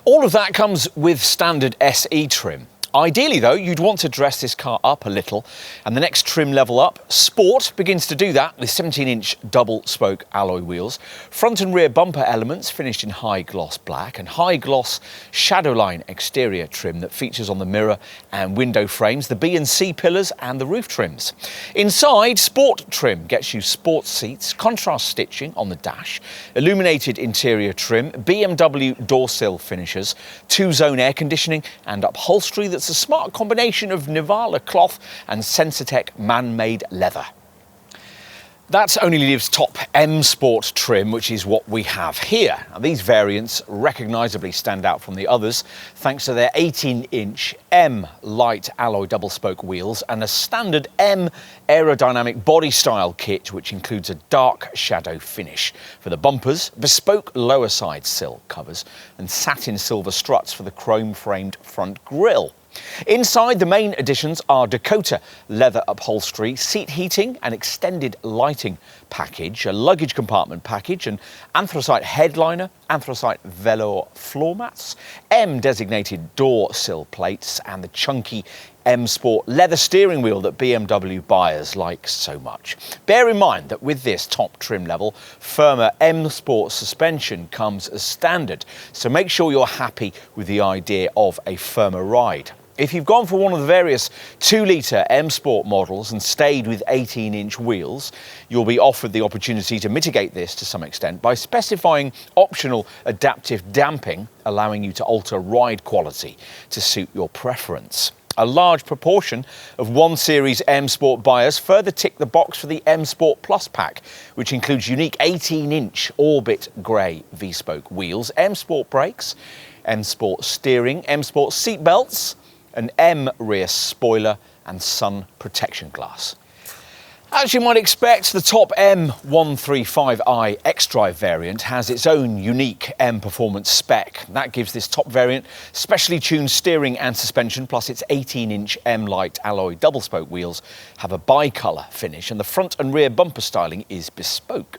All of that comes with standard SE trim. Ideally though, you'd want to dress this car up a little, and the next trim level up, Sport, begins to do that with 17-inch double spoke alloy wheels, front and rear bumper elements finished in high gloss black, and high gloss shadowline exterior trim that features on the mirror and window frames, the B and C pillars and the roof trims. Inside, Sport trim gets you sports seats, contrast stitching on the dash, illuminated interior trim, BMW door sill finishers, 2-zone air conditioning and upholstery that's a smart combination of Nivala cloth and Sensitech man-made leather. That only leaves top M Sport trim, which is what we have here. Now, these variants recognisably stand out from the others thanks to their 18-inch M light alloy double spoke wheels and a standard M aerodynamic body style kit, which includes a dark shadow finish for the bumpers, bespoke lower side sill covers and satin silver struts for the chrome framed front grille. Inside, the main additions are Dakota leather upholstery, seat heating, an extended lighting package, a luggage compartment package, an anthracite headliner, anthracite velour floor mats, M designated door sill plates, and the chunky M Sport leather steering wheel that BMW buyers like so much. Bear in mind that with this top trim level, firmer M Sport suspension comes as standard, so make sure you're happy with the idea of a firmer ride. If you've gone for one of the various 2-litre M Sport models and stayed with 18-inch wheels, you'll be offered the opportunity to mitigate this to some extent by specifying optional adaptive damping, allowing you to alter ride quality to suit your preference. A large proportion of 1Series M Sport buyers further tick the box for the M Sport Plus pack, which includes unique 18-inch Orbit grey V-spoke wheels, M Sport brakes, M Sport steering, M Sport seat belts, an M rear spoiler and sun protection glass. As you might expect, the top M135i xDrive variant has its own unique M performance spec. That gives this top variant specially tuned steering and suspension, plus its 18-inch M light alloy double spoke wheels have a bi-colour finish and the front and rear bumper styling is bespoke.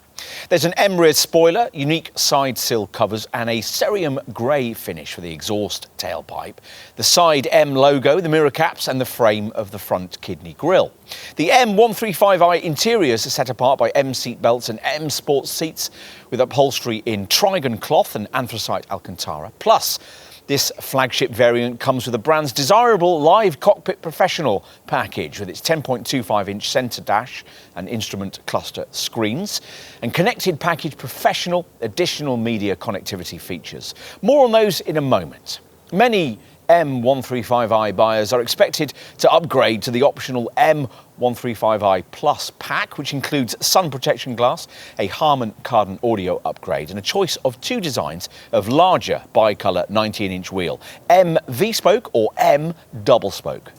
There's an M rear spoiler, unique side sill covers and a cerium grey finish for the exhaust tailpipe, the side M logo, the mirror caps and the frame of the front kidney grille. The M135i interiors are set apart by M seat belts and M Sport seats with upholstery in trigon cloth and anthracite Alcantara, plus This flagship variant comes with the brand's desirable Live Cockpit Professional package with its 10.25-inch centre dash and instrument cluster screens and connected package Professional additional media connectivity features. More on those in a moment. Many M135i buyers are expected to upgrade to the optional M135i Plus pack, which includes sun protection glass, a Harman Kardon audio upgrade, and a choice of two designs of larger bicolour 19-inch wheel, M V-spoke or M double-spoke.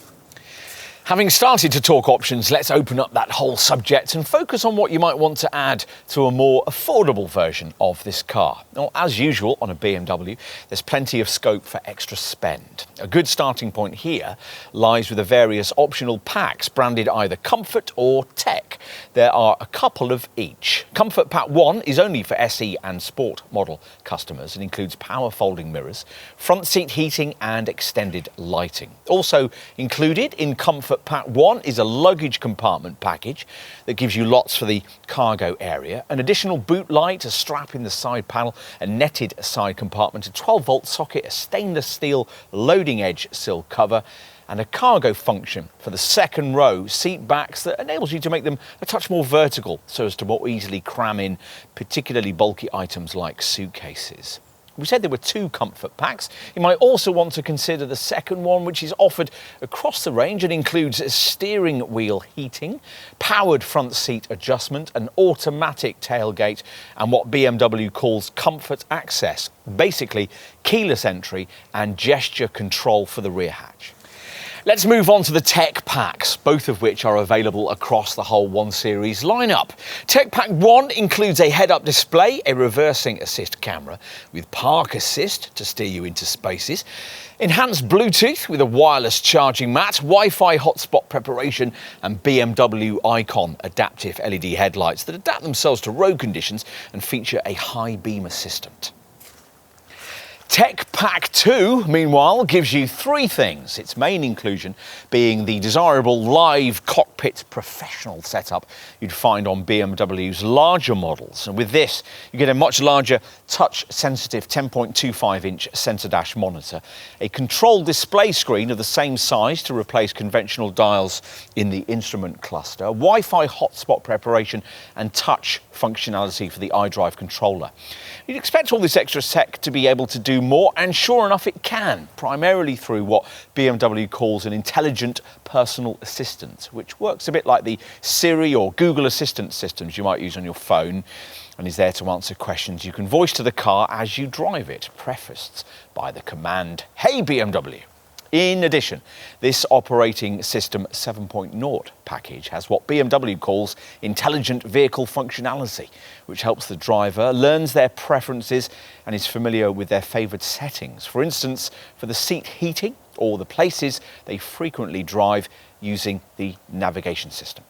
Having started to talk options, let's open up that whole subject and focus on what you might want to add to a more affordable version of this car. Now, as usual on a BMW, there's plenty of scope for extra spend. A good starting point here lies with the various optional packs branded either Comfort or Tech. There are a couple of each. Comfort Pack 1 is only for SE and Sport model customers and includes power folding mirrors, front seat heating and extended lighting. Also included in Comfort Pack 1 is a luggage compartment package that gives you lots for the cargo area, an additional boot light, a strap in the side panel, a netted side compartment, a 12-volt socket, a stainless steel loading edge sill cover, and a cargo function for the second row seat backs that enables you to make them a touch more vertical so as to more easily cram in particularly bulky items like suitcases. We said there were two comfort packs. You might also want to consider the second one, which is offered across the range and includes steering wheel heating, powered front seat adjustment, an automatic tailgate, and what BMW calls comfort access, basically keyless entry and gesture control for the rear hatch. Let's move on to the Tech Packs, both of which are available across the whole 1 Series lineup. Tech Pack 1 includes a head-up display, a reversing assist camera with park assist to steer you into spaces, enhanced Bluetooth with a wireless charging mat, Wi-Fi hotspot preparation and BMW Icon adaptive LED headlights that adapt themselves to road conditions and feature a high beam assistant. Tech Pack 2, meanwhile, gives you three things, its main inclusion being the desirable Live Cockpit Professional setup you'd find on BMW's larger models. And with this, you get a much larger touch-sensitive 10.25-inch centre dash monitor, a control display screen of the same size to replace conventional dials in the instrument cluster, Wi-Fi hotspot preparation and touch functionality for the iDrive controller. You'd expect all this extra tech to be able to do more, and sure enough it can, primarily through what BMW calls an intelligent personal assistant, which works a bit like the Siri or Google Assistant systems you might use on your phone, and is there to answer questions you can voice to the car as you drive it, prefaced by the command, "Hey BMW." In addition, this operating system 7.0 package has what BMW calls intelligent vehicle functionality, which helps the driver learns their preferences and is familiar with their favoured settings. For instance, for the seat heating or the places they frequently drive using the navigation system.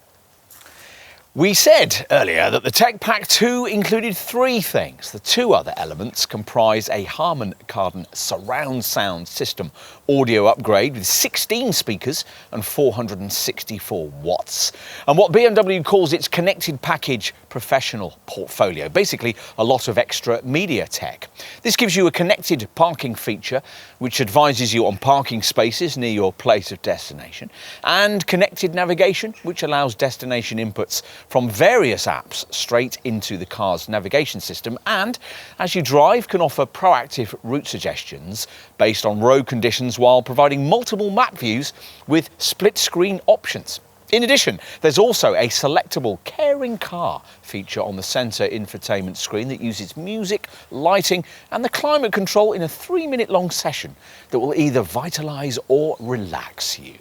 We said earlier that the Tech Pack 2 included three things. The two other elements comprise a Harman Kardon surround sound system audio upgrade with 16 speakers and 464 watts, and what BMW calls its connected package professional portfolio, basically a lot of extra media tech. This gives you a connected parking feature which advises you on parking spaces near your place of destination, and connected navigation which allows destination inputs from various apps straight into the car's navigation system, and as you drive can offer proactive route suggestions based on road conditions while providing multiple map views with split screen options. In addition, there's also a selectable caring car feature on the centre infotainment screen that uses music, lighting and the climate control in a 3-minute long session that will either vitalise or relax you.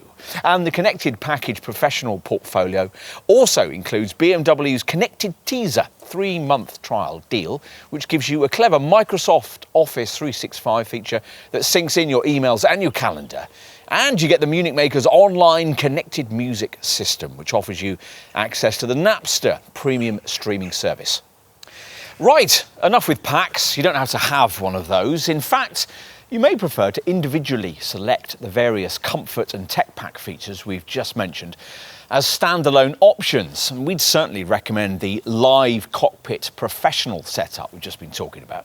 And the connected package professional portfolio also includes BMW's Connected Teaser 3-month trial deal, which gives you a clever Microsoft Office 365 feature that syncs in your emails and your calendar. And you get the Munich maker's online connected music system, which offers you access to the Napster premium streaming service. Right, enough with packs. You don't have to have one of those. In fact, you may prefer to individually select the various comfort and tech pack features we've just mentioned as standalone options. And we'd certainly recommend the Live Cockpit cockpit professional setup we've just been talking about.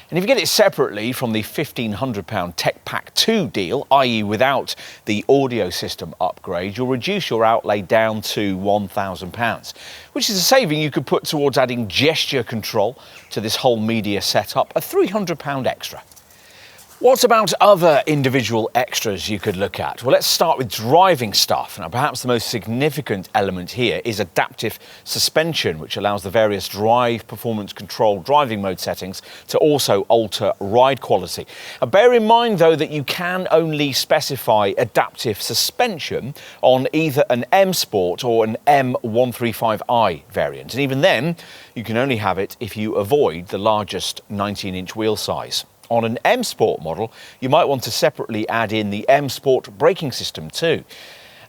And if you get it separately from the £1,500 Tech Pack 2 deal, i.e. without the audio system upgrade, you'll reduce your outlay down to £1,000, which is a saving you could put towards adding gesture control to this whole media setup, a £300 extra. What about other individual extras you could look at? Well, let's start with driving stuff. Now, perhaps the most significant element here is adaptive suspension, which allows the various drive performance control driving mode settings to also alter ride quality. Now, bear in mind, though, that you can only specify adaptive suspension on either an M Sport or an M135i variant. And even then, you can only have it if you avoid the largest 19-inch wheel size. On an M Sport model, you might want to separately add in the M Sport braking system too.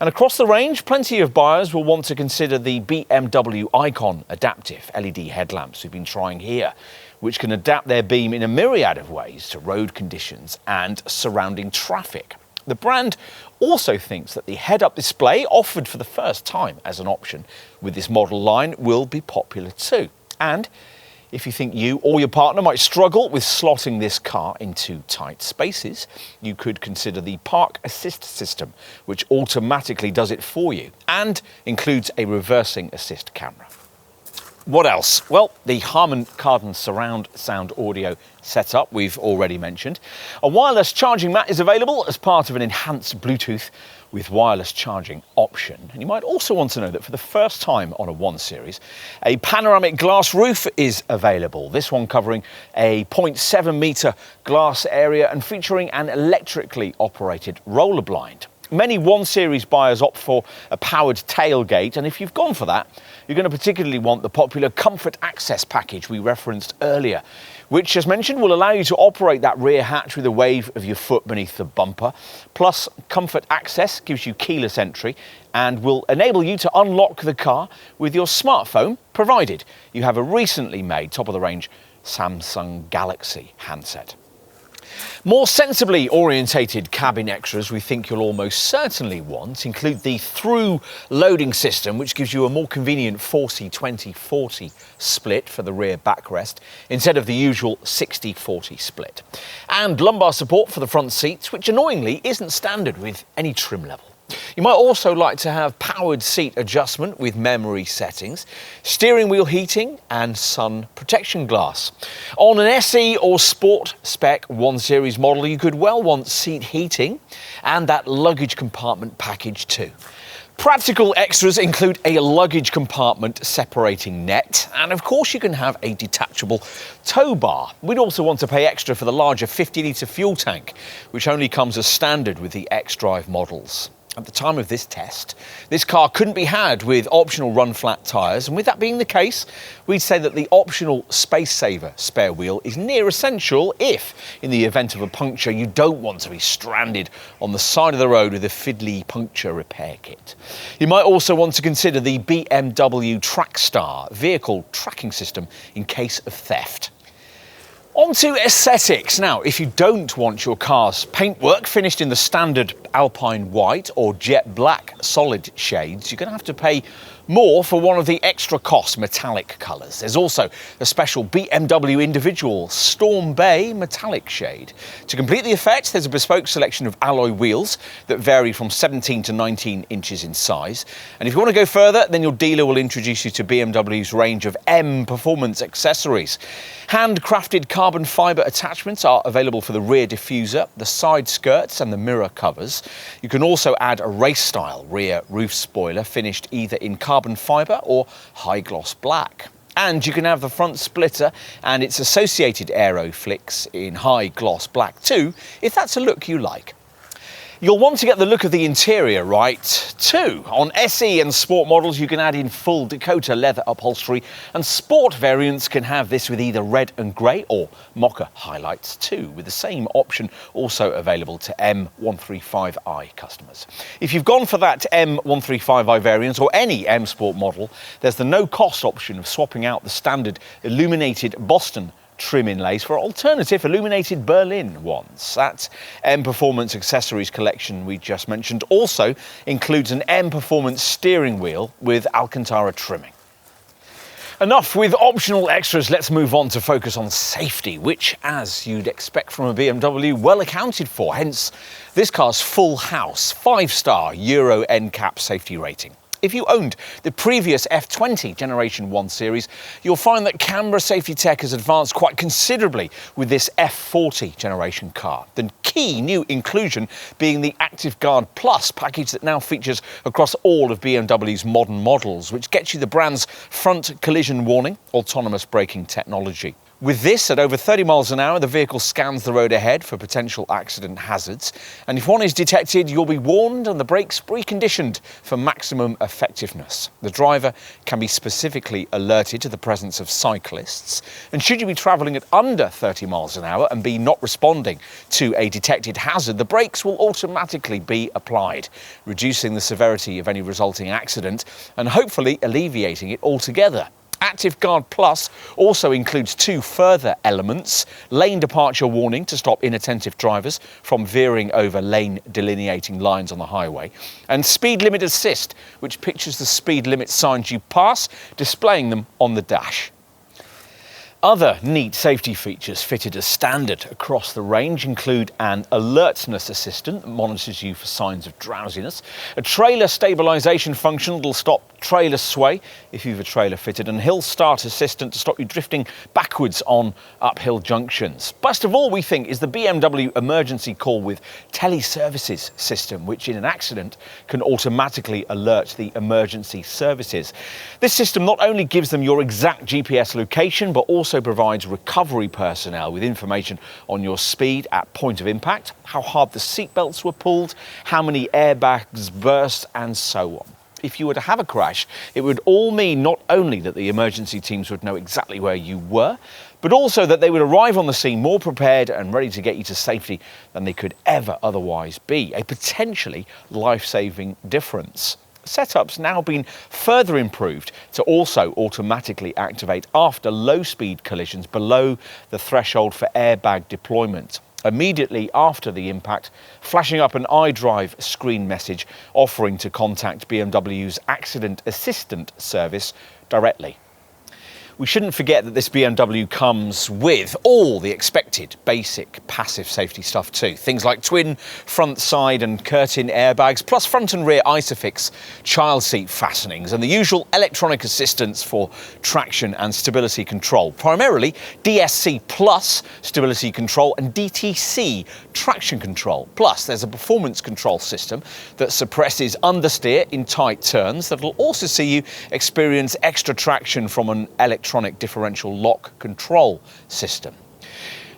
And across the range, plenty of buyers will want to consider the BMW Icon adaptive LED headlamps we've been trying here, which can adapt their beam in a myriad of ways to road conditions and surrounding traffic. The brand also thinks that the head-up display, offered for the first time as an option with this model line, will be popular too. And if you think you or your partner might struggle with slotting this car into tight spaces, you could consider the Park Assist system, which automatically does it for you and includes a reversing assist camera. What else? Well, the Harman Kardon surround sound audio setup we've already mentioned. A wireless charging mat is available as part of an enhanced Bluetooth with wireless charging option. And you might also want to know that for the first time on a 1 Series, a panoramic glass roof is available. This one covering a 0.7 metre glass area and featuring an electrically operated roller blind. Many 1 Series buyers opt for a powered tailgate, and if you've gone for that, you're going to particularly want the popular Comfort Access package we referenced earlier, which, as mentioned, will allow you to operate that rear hatch with a wave of your foot beneath the bumper. Plus, Comfort Access gives you keyless entry and will enable you to unlock the car with your smartphone, provided you have a recently made top-of-the-range Samsung Galaxy handset. More sensibly orientated cabin extras we think you'll almost certainly want include the through loading system, which gives you a more convenient 40-20-40 split for the rear backrest instead of the usual 60-40 split, and lumbar support for the front seats, which annoyingly isn't standard with any trim level. You might also like to have powered seat adjustment with memory settings, steering wheel heating and sun protection glass. On an SE or Sport spec 1 Series model, you could well want seat heating and that luggage compartment package too. Practical extras include a luggage compartment separating net, and of course you can have a detachable tow bar. We'd also want to pay extra for the larger 50-litre fuel tank, which only comes as standard with the X-Drive models. At the time of this test, this car couldn't be had with optional run-flat tyres, and with that being the case, we'd say that the optional space-saver spare wheel is near essential if, in the event of a puncture, you don't want to be stranded on the side of the road with a fiddly puncture repair kit. You might also want to consider the BMW Trackstar vehicle tracking system in case of theft. On to aesthetics. Now, if you don't want your car's paintwork finished in the standard Alpine white or jet black solid shades, you're going to have to pay more for one of the extra cost metallic colours. There's also a special BMW individual Storm Bay metallic shade. To complete the effect, there's a bespoke selection of alloy wheels that vary from 17 to 19 inches in size. And if you want to go further, then your dealer will introduce you to BMW's range of M performance accessories. Handcrafted carbon fibre attachments are available for the rear diffuser, the side skirts and the mirror covers. You can also add a race-style rear roof spoiler finished either in carbon fibre or high-gloss black. And you can have the front splitter and its associated aero flicks in high-gloss black too, if that's a look you like. You'll want to get the look of the interior right too. On SE and Sport models, you can add in full Dakota leather upholstery, and Sport variants can have this with either red and grey or mocha highlights too, with the same option also available to M135i customers. If you've gone for that M135i variant or any M Sport model, there's the no-cost option of swapping out the standard illuminated Boston trim inlays for alternative illuminated Berlin ones. That M Performance accessories collection we just mentioned also includes an M Performance steering wheel with Alcantara trimming. Enough with optional extras, let's move on to focus on safety, which, as you'd expect from a BMW, well accounted for. Hence, this car's full house, 5-star Euro NCAP safety rating. If you owned the previous F40 Generation 1 Series, you'll find that camera safety tech has advanced quite considerably with this F40 generation car. The key new inclusion being the Active Guard Plus package that now features across all of BMW's modern models, which gets you the brand's front collision warning, autonomous braking technology. With this, at over 30 miles an hour, the vehicle scans the road ahead for potential accident hazards. And if one is detected, you'll be warned and the brakes reconditioned for maximum effectiveness. The driver can be specifically alerted to the presence of cyclists. And should you be travelling at under 30 miles an hour and be not responding to a detected hazard, the brakes will automatically be applied, reducing the severity of any resulting accident and hopefully alleviating it altogether. Active Guard Plus also includes 2 further elements: lane departure warning to stop inattentive drivers from veering over lane delineating lines on the highway, and speed limit assist, which pictures the speed limit signs you pass, displaying them on the dash. Other neat safety features fitted as standard across the range include an alertness assistant that monitors you for signs of drowsiness, a trailer stabilisation function that will stop trailer sway if you've a trailer fitted, and hill start assistant to stop you drifting backwards on uphill junctions. Best of all, we think, is the BMW emergency call with teleservices system, which in an accident can automatically alert the emergency services. This system not only gives them your exact GPS location, but also provides recovery personnel with information on your speed at point of impact, how hard the seatbelts were pulled, how many airbags burst, and so on. If you were to have a crash, it would all mean not only that the emergency teams would know exactly where you were, but also that they would arrive on the scene more prepared and ready to get you to safety than they could ever otherwise be. A potentially life-saving difference. Setup's now been further improved to also automatically activate after low-speed collisions below the threshold for airbag deployment, immediately after the impact, flashing up an iDrive screen message offering to contact BMW's Accident Assistant service directly. We shouldn't forget that this BMW comes with all the expected basic passive safety stuff too. Things like twin front, side and curtain airbags, plus front and rear ISOFIX child seat fastenings and the usual electronic assistance for traction and stability control. Primarily DSC Plus stability control and DTC traction control. Plus there's a performance control system that suppresses understeer in tight turns that will also see you experience extra traction from an electronic differential lock control system.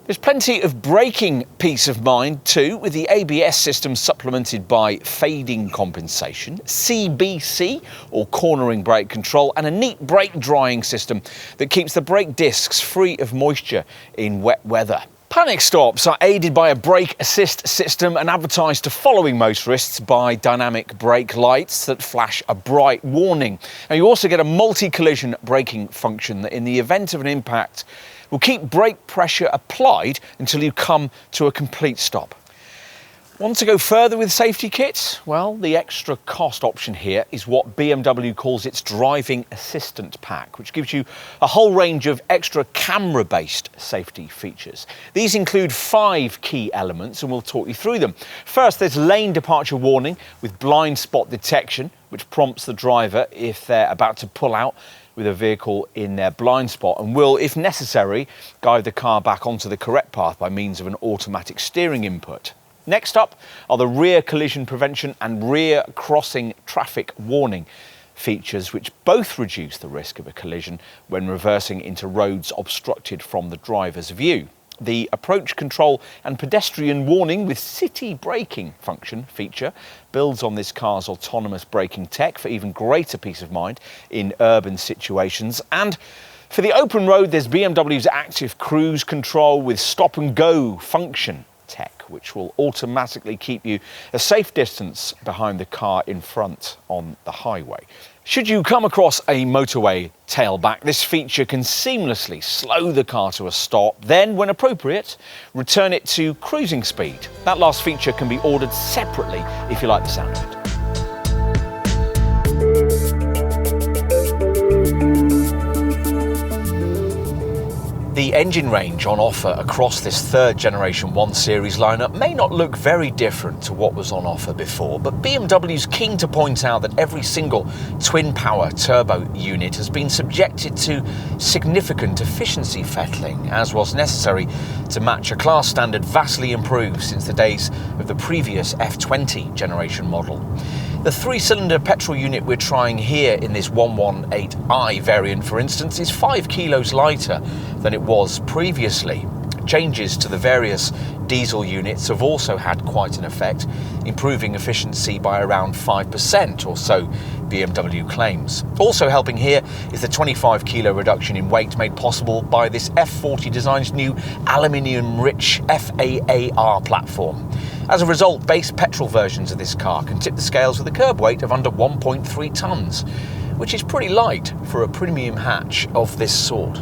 There's plenty of braking peace of mind too, with the ABS system supplemented by fading compensation, CBC or cornering brake control, and a neat brake drying system that keeps the brake discs free of moisture in wet weather. Panic stops are aided by a brake assist system and advertised to following motorists by dynamic brake lights that flash a bright warning. And you also get a multi-collision braking function that in the event of an impact will keep brake pressure applied until you come to a complete stop. Want to go further with safety kits? Well, the extra cost option here is what BMW calls its Driving Assistant Pack, which gives you a whole range of extra camera-based safety features. These include 5 key elements, and we'll talk you through them. First, there's lane departure warning with blind spot detection, which prompts the driver if they're about to pull out with a vehicle in their blind spot and will, if necessary, guide the car back onto the correct path by means of an automatic steering input. Next up are the rear collision prevention and rear crossing traffic warning features, which both reduce the risk of a collision when reversing into roads obstructed from the driver's view. The approach control and pedestrian warning with city braking function feature builds on this car's autonomous braking tech for even greater peace of mind in urban situations. And for the open road, there's BMW's active cruise control with stop and go function tech, which will automatically keep you a safe distance behind the car in front on the highway. Should you come across a motorway tailback, this feature can seamlessly slow the car to a stop, then, when appropriate, return it to cruising speed. That last feature can be ordered separately if you like the sound of it. The engine range on offer across this third generation 1 Series lineup may not look very different to what was on offer before, but BMW's keen to point out that every single twin-power turbo unit has been subjected to significant efficiency fettling, as was necessary to match a class standard vastly improved since the days of the previous F40 generation model. The three-cylinder petrol unit we're trying here in this 118i variant, for instance, is 5 kilos lighter than it was previously. Changes to the various diesel units have also had quite an effect, improving efficiency by around 5% or so, BMW claims. Also helping here is the 25 kilo reduction in weight made possible by this F40 design's new aluminium-rich FAAR platform. As a result, base petrol versions of this car can tip the scales with a curb weight of under 1.3 tonnes, which is pretty light for a premium hatch of this sort.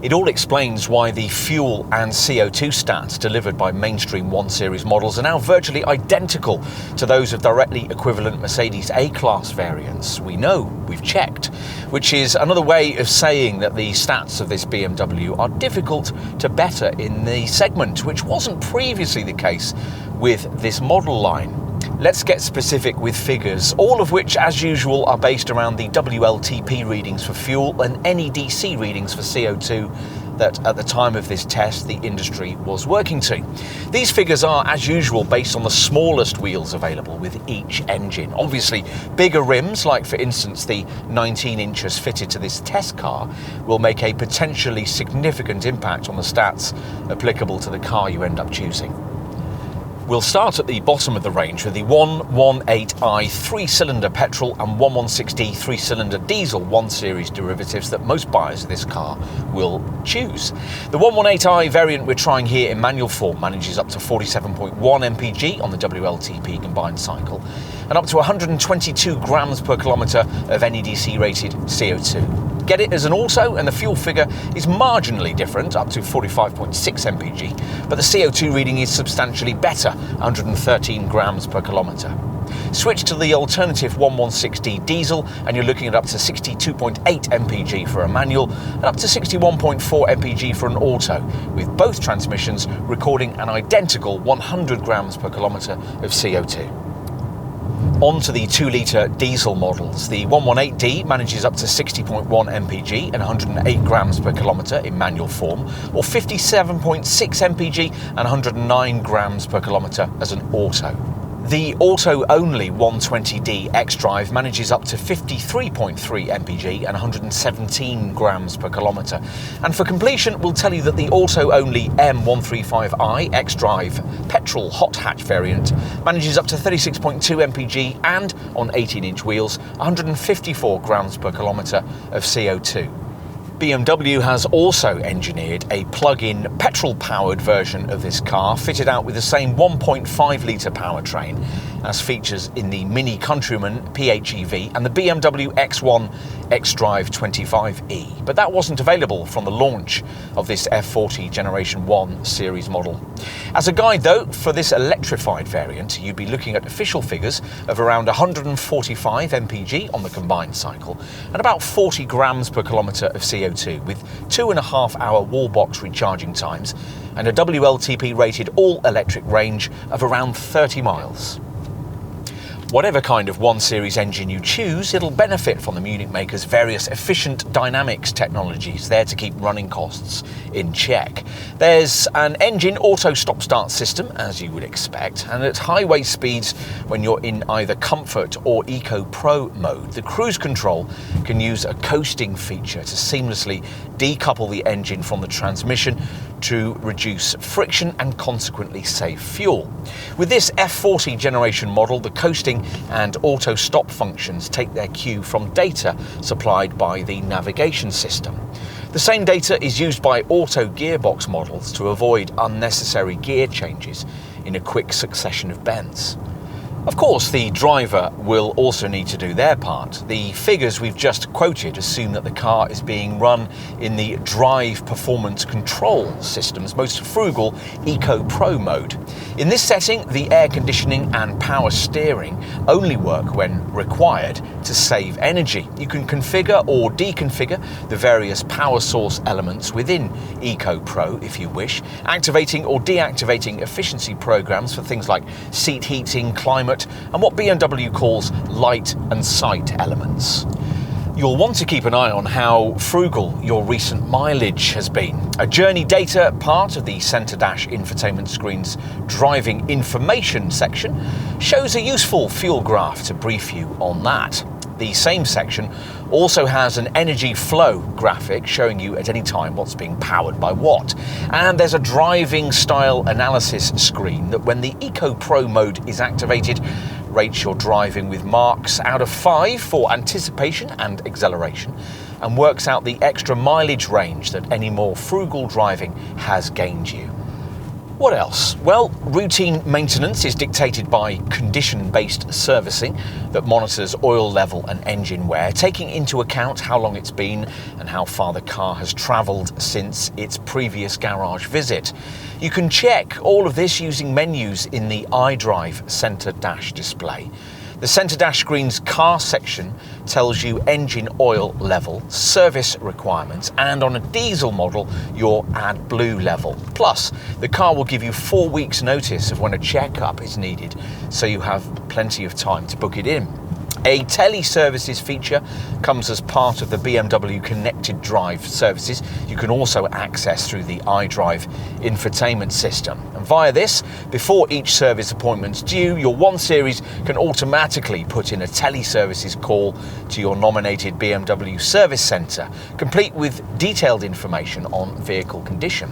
It all explains why the fuel and CO2 stats delivered by mainstream 1 Series models are now virtually identical to those of directly equivalent Mercedes A-Class variants. We know, we've checked, which is another way of saying that the stats of this BMW are difficult to better in the segment, which wasn't previously the case with this model line. Let's get specific with figures, all of which, as usual, are based around the WLTP readings for fuel and NEDC readings for CO2 that, at the time of this test, the industry was working to. These figures are, as usual, based on the smallest wheels available with each engine. Obviously, bigger rims, like for instance the 19 inches fitted to this test car, will make a potentially significant impact on the stats applicable to the car you end up choosing. We'll start at the bottom of the range with the 118i 3-cylinder petrol and 116D 3-cylinder diesel 1 Series derivatives that most buyers of this car will choose. The 118i variant we're trying here in manual form manages up to 47.1 mpg on the WLTP combined cycle and up to 122 grams per kilometre of NEDC rated CO2. Get it as an auto and the fuel figure is marginally different, up to 45.6 mpg, but the CO2 reading is substantially better, 113 grams per kilometre. Switch to the alternative 116D diesel and you're looking at up to 62.8 mpg for a manual and up to 61.4 mpg for an auto, with both transmissions recording an identical 100 grams per kilometre of CO2. On to the 2-litre diesel models. The 118D manages up to 60.1 mpg and 108 grams per kilometre in manual form, or 57.6 mpg and 109 grams per kilometre as an auto. The auto-only 120D xDrive manages up to 53.3 mpg and 117 grams per kilometre. And for completion, we'll tell you that the auto-only M135i xDrive petrol hot hatch variant manages up to 36.2 mpg and, on 18-inch wheels, 154 grams per kilometre of CO2. BMW has also engineered a plug-in petrol-powered version of this car, fitted out with the same 1.5-litre powertrain as features in the Mini Countryman PHEV and the BMW X1 xDrive 25e. But that wasn't available from the launch of this F40 Generation 1 Series model. As a guide, though, for this electrified variant, you'd be looking at official figures of around 145 mpg on the combined cycle and about 40 grams per kilometre of CO2, with 2.5-hour wall box recharging times and a WLTP rated all-electric range of around 30 miles. Whatever kind of 1 Series engine you choose, it'll benefit from the Munich maker's various efficient dynamics technologies there to keep running costs in check. There's an engine auto stop-start system, as you would expect, and at highway speeds, when you're in either comfort or Eco Pro mode, the cruise control can use a coasting feature to seamlessly decouple the engine from the transmission to reduce friction and consequently save fuel. With this F40 generation model, the coasting and auto stop functions take their cue from data supplied by the navigation system. The same data is used by auto gearbox models to avoid unnecessary gear changes in a quick succession of bends. Of course, the driver will also need to do their part. The figures we've just quoted assume that the car is being run in the Drive Performance Control System's most frugal Eco Pro mode. In this setting, the air conditioning and power steering only work when required to save energy. You can configure or deconfigure the various power source elements within Eco Pro if you wish, activating or deactivating efficiency programs for things like seat heating, climate, and what BMW calls light and sight elements. You'll want to keep an eye on how frugal your recent mileage has been. A journey data part of the centre dash infotainment screen's driving information section shows a useful fuel graph to brief you on that. The same section also has an energy flow graphic showing you at any time what's being powered by what. And there's a driving style analysis screen that, when the Eco Pro mode is activated, rates your driving with marks out of 5 for anticipation and acceleration, and works out the extra mileage range that any more frugal driving has gained you. What else? Well, routine maintenance is dictated by condition-based servicing that monitors oil level and engine wear, taking into account how long it's been and how far the car has travelled since its previous garage visit. You can check all of this using menus in the iDrive centre dash display. The centre dash screen's car section tells you engine oil level, service requirements, and on a diesel model, your AdBlue level. Plus, the car will give you 4 weeks notice of when a checkup is needed, so you have plenty of time to book it in. A teleservices feature comes as part of the BMW Connected Drive services you can also access through the iDrive infotainment system. And via this, before each service appointment's due, your 1 Series can automatically put in a teleservices call to your nominated BMW service centre, complete with detailed information on vehicle condition.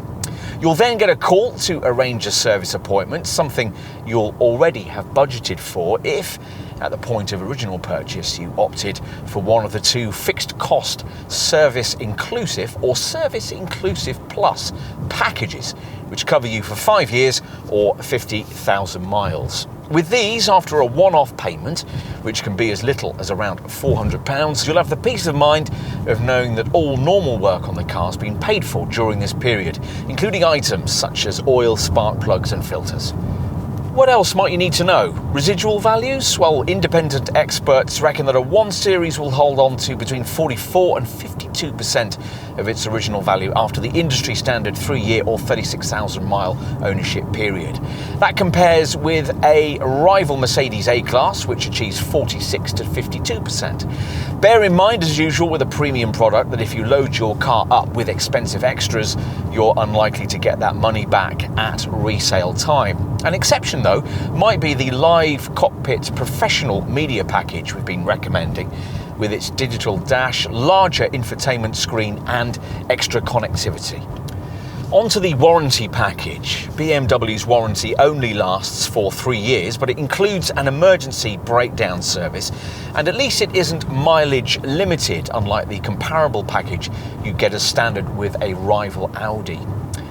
You'll then get a call to arrange a service appointment, something you'll already have budgeted for if, at the point of original purchase, you opted for one of the 2 fixed cost service inclusive or service inclusive plus packages, which cover you for 5 years or 50,000 miles. With these, after a one-off payment, which can be as little as around £400, you'll have the peace of mind of knowing that all normal work on the car has been paid for during this period, including items such as oil, spark plugs and filters. What else might you need to know? Residual values? Well, independent experts reckon that a 1 Series will hold on to between 44 and 52% of its original value after the industry standard 3-year or 36,000 mile ownership period. That compares with a rival Mercedes A-Class, which achieves 46 to 52%. Bear in mind, as usual with a premium product, that if you load your car up with expensive extras, you're unlikely to get that money back at resale time. An exception, though, might be the Live Cockpit Professional Media Package we've been recommending, with its digital dash, larger infotainment screen and extra connectivity. Onto the warranty package. BMW's warranty only lasts for 3 years, but it includes an emergency breakdown service, and at least it isn't mileage limited, unlike the comparable package you get as standard with a rival Audi.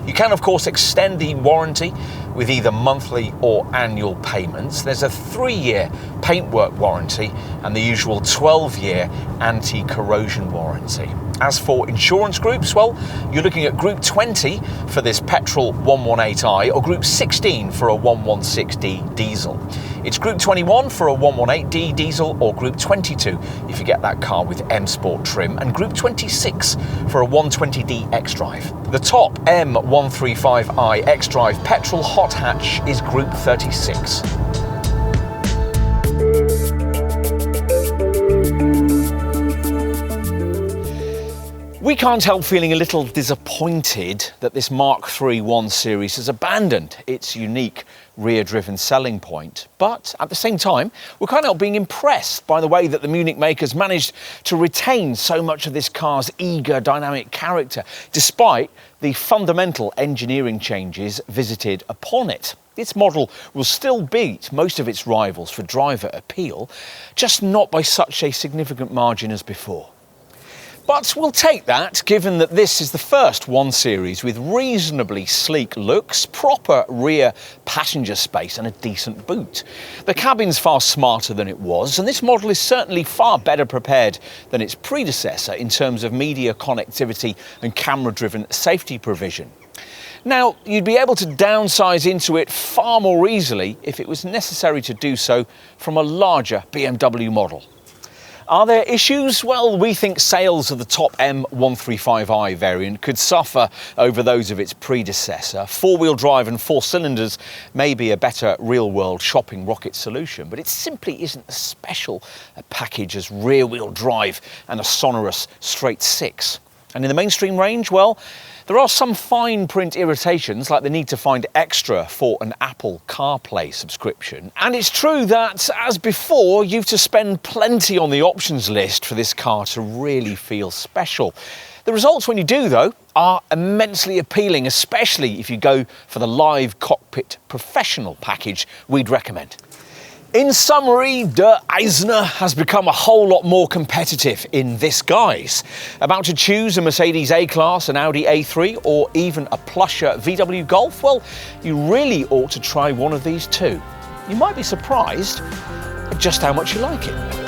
You can, of course, extend the warranty with either monthly or annual payments. There's a 3-year paintwork warranty and the usual 12-year anti-corrosion warranty. As for insurance groups, well, you're looking at Group 20 for this petrol 118i or Group 16 for a 116D diesel. It's Group 21 for a 118D diesel or Group 22 if you get that car with M Sport trim, and Group 26 for a 120D xDrive. The top M135i xDrive petrol hot hatch is Group 36. We can't help feeling a little disappointed that this Mark III 1 Series has abandoned its unique rear-driven selling point. But at the same time, we can't help being impressed by the way that the Munich makers managed to retain so much of this car's eager, dynamic character, despite the fundamental engineering changes visited upon it. This model will still beat most of its rivals for driver appeal, just not by such a significant margin as before. But we'll take that, given that this is the first 1 Series with reasonably sleek looks, proper rear passenger space and a decent boot. The cabin's far smarter than it was, and this model is certainly far better prepared than its predecessor in terms of media connectivity and camera-driven safety provision. Now, you'd be able to downsize into it far more easily if it was necessary to do so from a larger BMW model. Are there issues? Well, we think sales of the top M135i variant could suffer over those of its predecessor. 4-wheel drive and 4 cylinders may be a better real-world shopping rocket solution, but it simply isn't as special a package as rear-wheel drive and a sonorous straight 6. And in the mainstream range, well, there are some fine print irritations, like the need to find extra for an Apple CarPlay subscription. And it's true that, as before, you have to spend plenty on the options list for this car to really feel special. The results when you do, though, are immensely appealing, especially if you go for the live cockpit professional package we'd recommend. In summary, Der Eisner has become a whole lot more competitive in this guise. About to choose a Mercedes A-Class, an Audi A3, or even a plusher VW Golf? Well, you really ought to try one of these too. You might be surprised at just how much you like it.